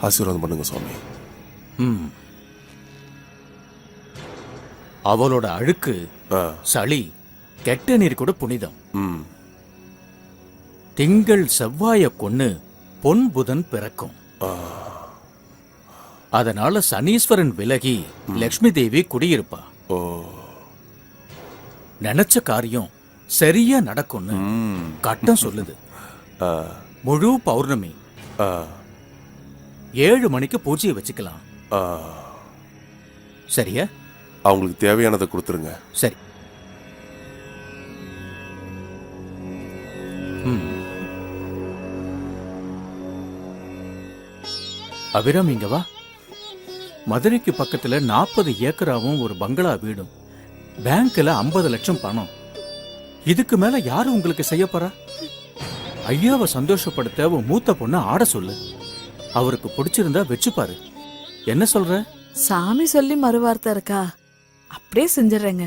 ஆசீர்வாதம் பண்ணுங்க சுவாமி. அவளோட அழுக்கு, சளி, கெட்ட நீர் கூட புனிதம். திங்கள் செவ்வாய கொன்னு பொன் புதன் பிறக்கும். அதனால சனீஸ்வரன் விலகி லக்ஷ்மி தேவி குடியிருப்பா. நினைச்ச காரியம் சரியா நடக்கும்னு கட்டம் சொல்லுது. முழு பௌர்ணமி 7 மணிக்கு பூஜையை வச்சுக்கலாம். சரியா? அவங்களுக்கு தேவையானதை கொடுத்துருங்க. சரி. அபிராம், இங்க வா. மதுரைக்கு பக்கத்துல 40 ஏக்கராவும் ஒரு பங்களா வீடும், பேங்க்ல 50 லட்சம் பணம். இதுக்கு மேல யாரு உங்களுக்கு செய்ய போறா? ஐயாவை சந்தோஷப்படுத்த உன் மூத்த பொண்ணு ஆட சொல்லு. அவருக்கு பிடிச்சிருந்தா வச்சுப்பாரு. என்ன சொல்ற? சாமி சொல்லி மறுவார்த்தை இருக்கா? அப்படியே செஞ்சிடறேங்க.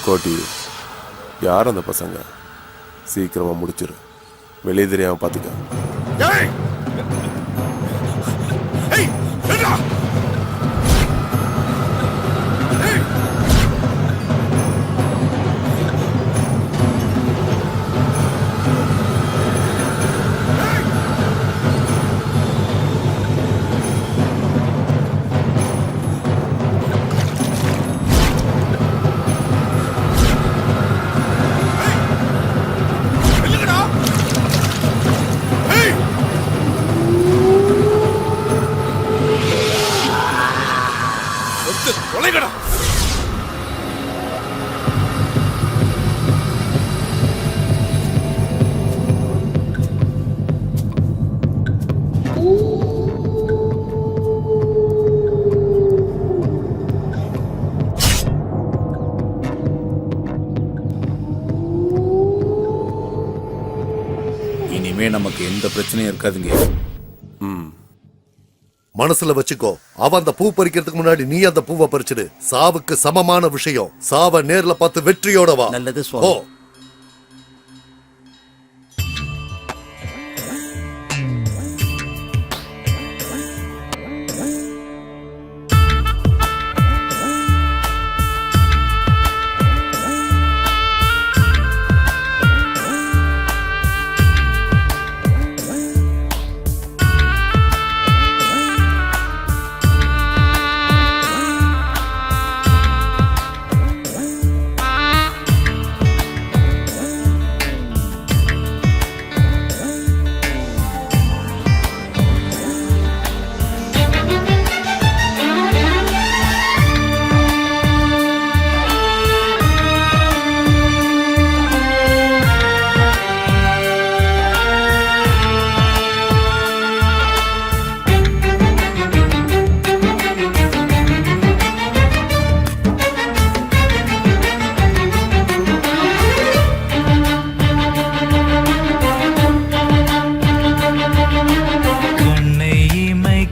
கோட்டி, யார் அந்த பசங்க? சீக்கிரமா முடிச்சிரு, வெளியே தெரியாம பாத்துக்க. இனிமே நமக்கு எந்த பிரச்சனையும் இருக்காதுங்க. மனசுல வச்சுக்கோ, அவன் அந்த பூ பறிக்கிறதுக்கு முன்னாடி நீ அந்த பூவை பறிச்சிடு. சாவுக்கு சமமான விஷயம். சாவ நேர்ல பார்த்து வெற்றியோட வா. நல்லது ஓ சுவாமி.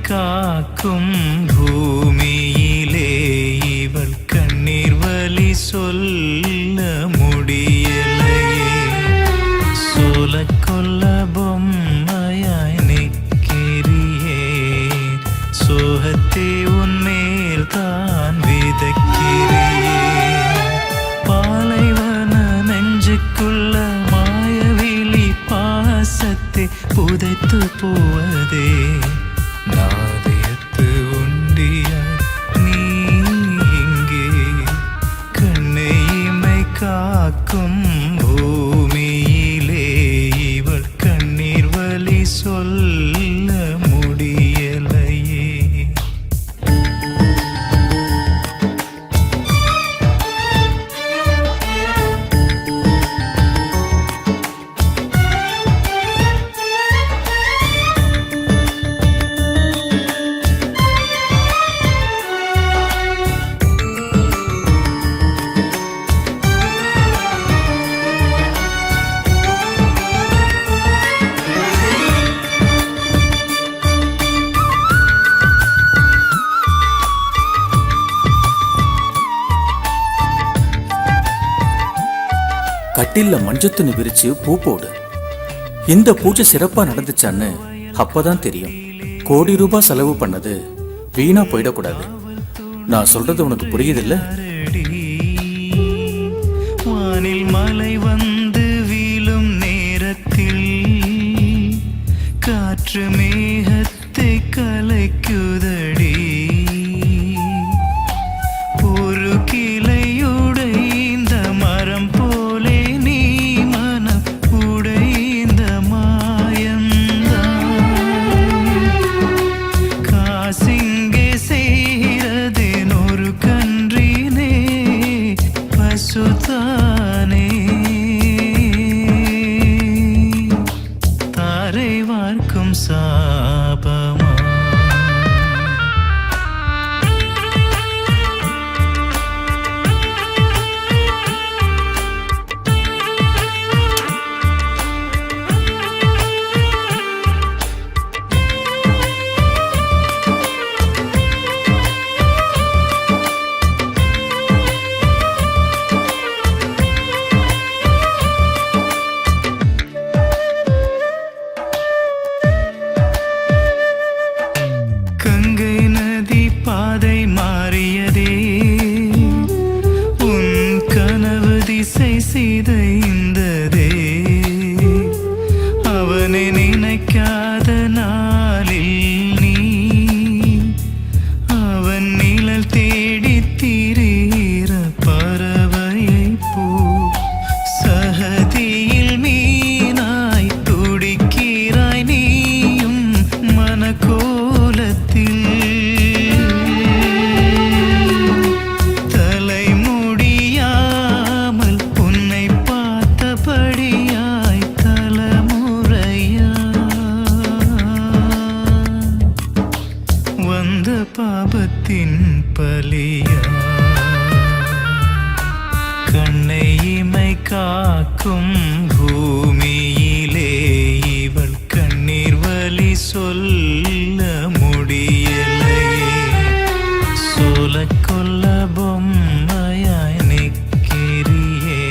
காக்கும் பூமியிலே இவள் கண்ணீர் வலி சொல்ல முடியலையே. சோல கொல்ல பொம்மையாய் நிற்கிறியே, சோகத்தை உன்மேல் தான் விதைக்கிறியே. பாலைவன நெஞ்சுக்குள்ள மாயவிழி பாசத்தை புதைத்து போவதே. நாதயத்து உண்டியாய் நீ இங்கே, கண்ணை இமை காக்கும் பூமியிலே இவள் கண்ணீர் வலி சொல்ல முடியலையே. கட்டில்ல மஞ்சத்துணி விரிச்சு பூ போடு. இந்த பூஜை சிறப்பா நடந்துச்சான்னு அப்பதான் தெரியும். கோடி ரூபாய் செலவு பண்ணது வீணா போயிடக்கூடாது. நான் சொல்றது உனக்கு புரியுதில்ல? வானில் மலை வந்து வீழும் நேரத்தில் காற்று மேகத்தை இதயத்தை கலைக்குதடி ஒரு கிளையுடைந்த மரம் போலே நீ மனம் உடைந்த மாயந்தான் காசிங்கே செய்கிறதேன் ஒரு கன்றினே பசுதானே தாரை வார்க்கும் சாபமா கங்கை நதி பாதை மாறியதே உன் கனவு திசை சிதைந்ததே அவனை நினைக்காத நாளில் நீ அவன் நிழல் தேடி திரிகிற பறவையை போ சகதியில் மீனாய் துடிக்கிறாய் நீயும் மனக்கோலத்தில் தலைமுடியாமல் உன்னை பார்த்தபடியாய் தலைமுறையா வந்த பாபத்தின் பலியா கண்ணை இமை காக்கும் பூமியிலே இவள் கண்ணீர் வலி சொல்ல முடியலையே சோல கொல்ல பொம்மையாய் நிற்கிறியே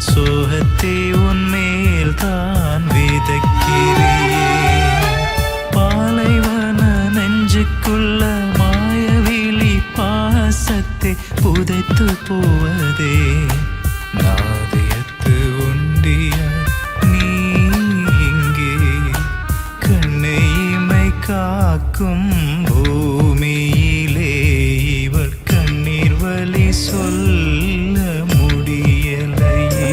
சோகத்தை உன்மேல் தான் விதைக்கிறியே பாலைவன நெஞ்சுக்குள்ள மாயவிழி பாசத்தை புதைத்து போவதே நாதியத்து ஒன்றிய நீ இங்கே கண்ணை இமை காக்கும் பூமியிலே இவள் கண்ணீர் வலி சொல்ல முடியலையே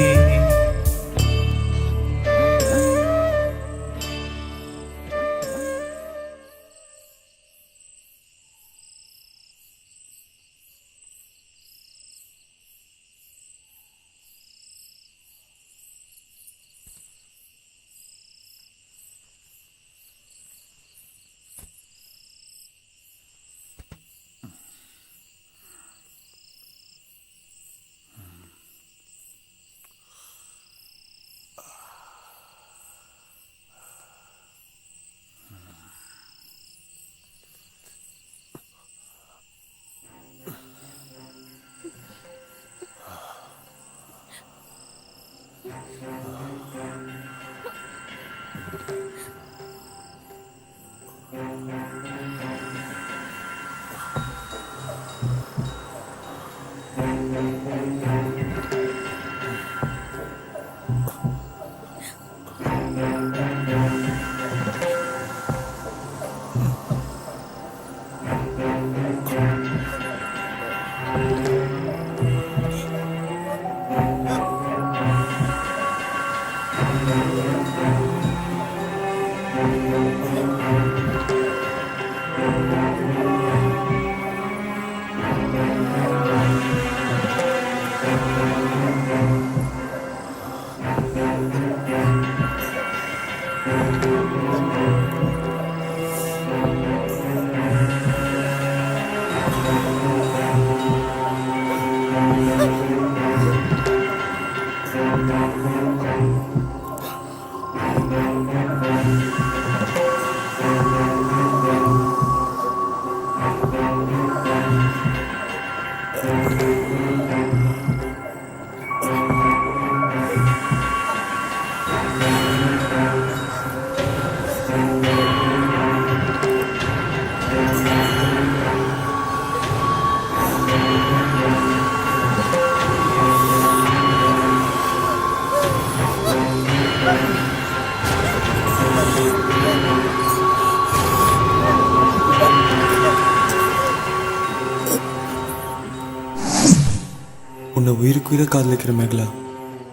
உயிருக்குயிரை காதலிக்கிற மேகலா,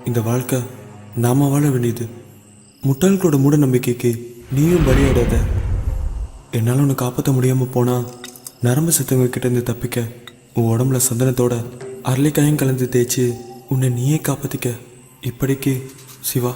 இந்த வாழ்க்கை நாம வாழ வேண்டியது. முட்டாள்களோட மூட நம்பிக்கைக்கு நீயும் பலியாடாத. என்னால் உன்னை காப்பாற்ற முடியாமல் போனா நரம்பு சத்தவங்க கிட்ட இருந்து தப்பிக்க உன் உடம்புல சந்தனத்தோட அரளிக்காயும் கலந்து தேய்ச்சி உன்னை நீயே காப்பாற்றிக்க. இப்படிக்கு சிவா.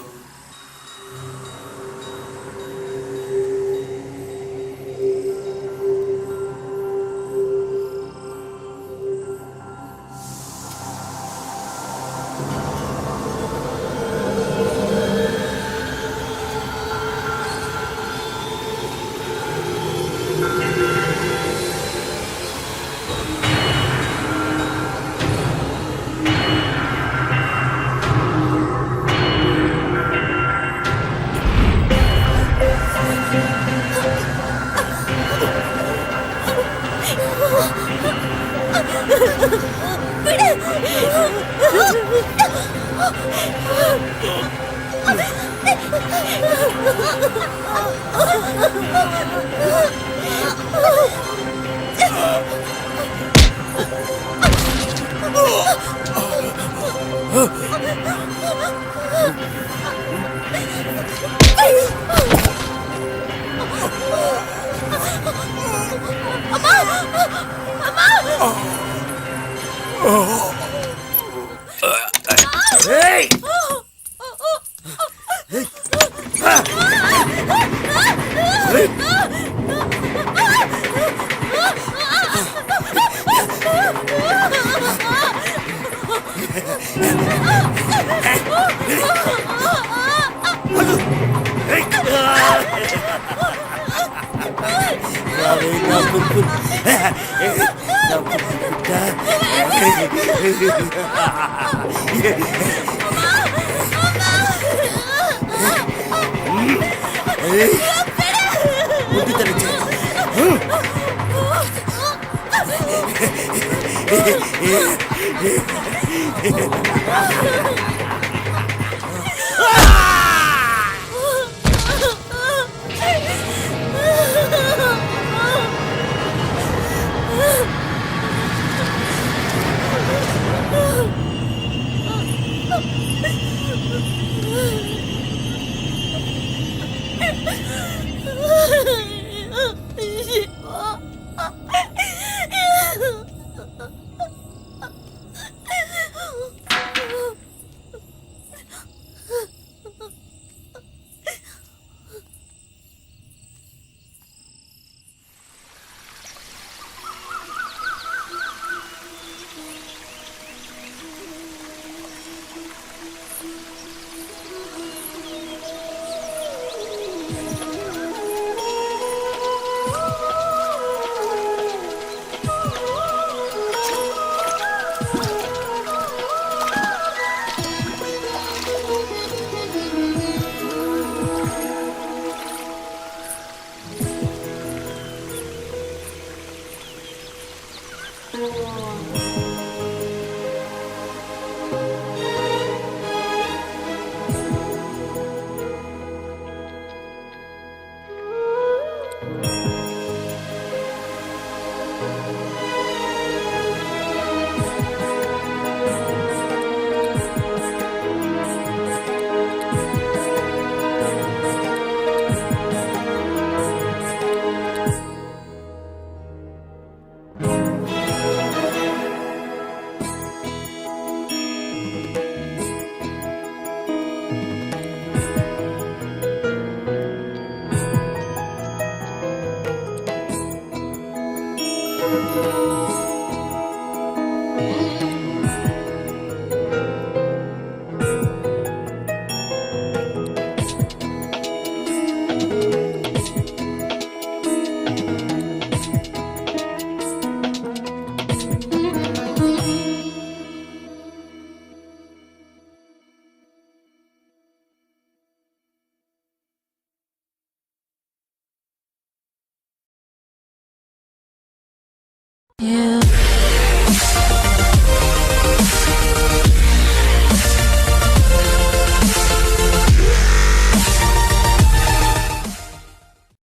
Thank you.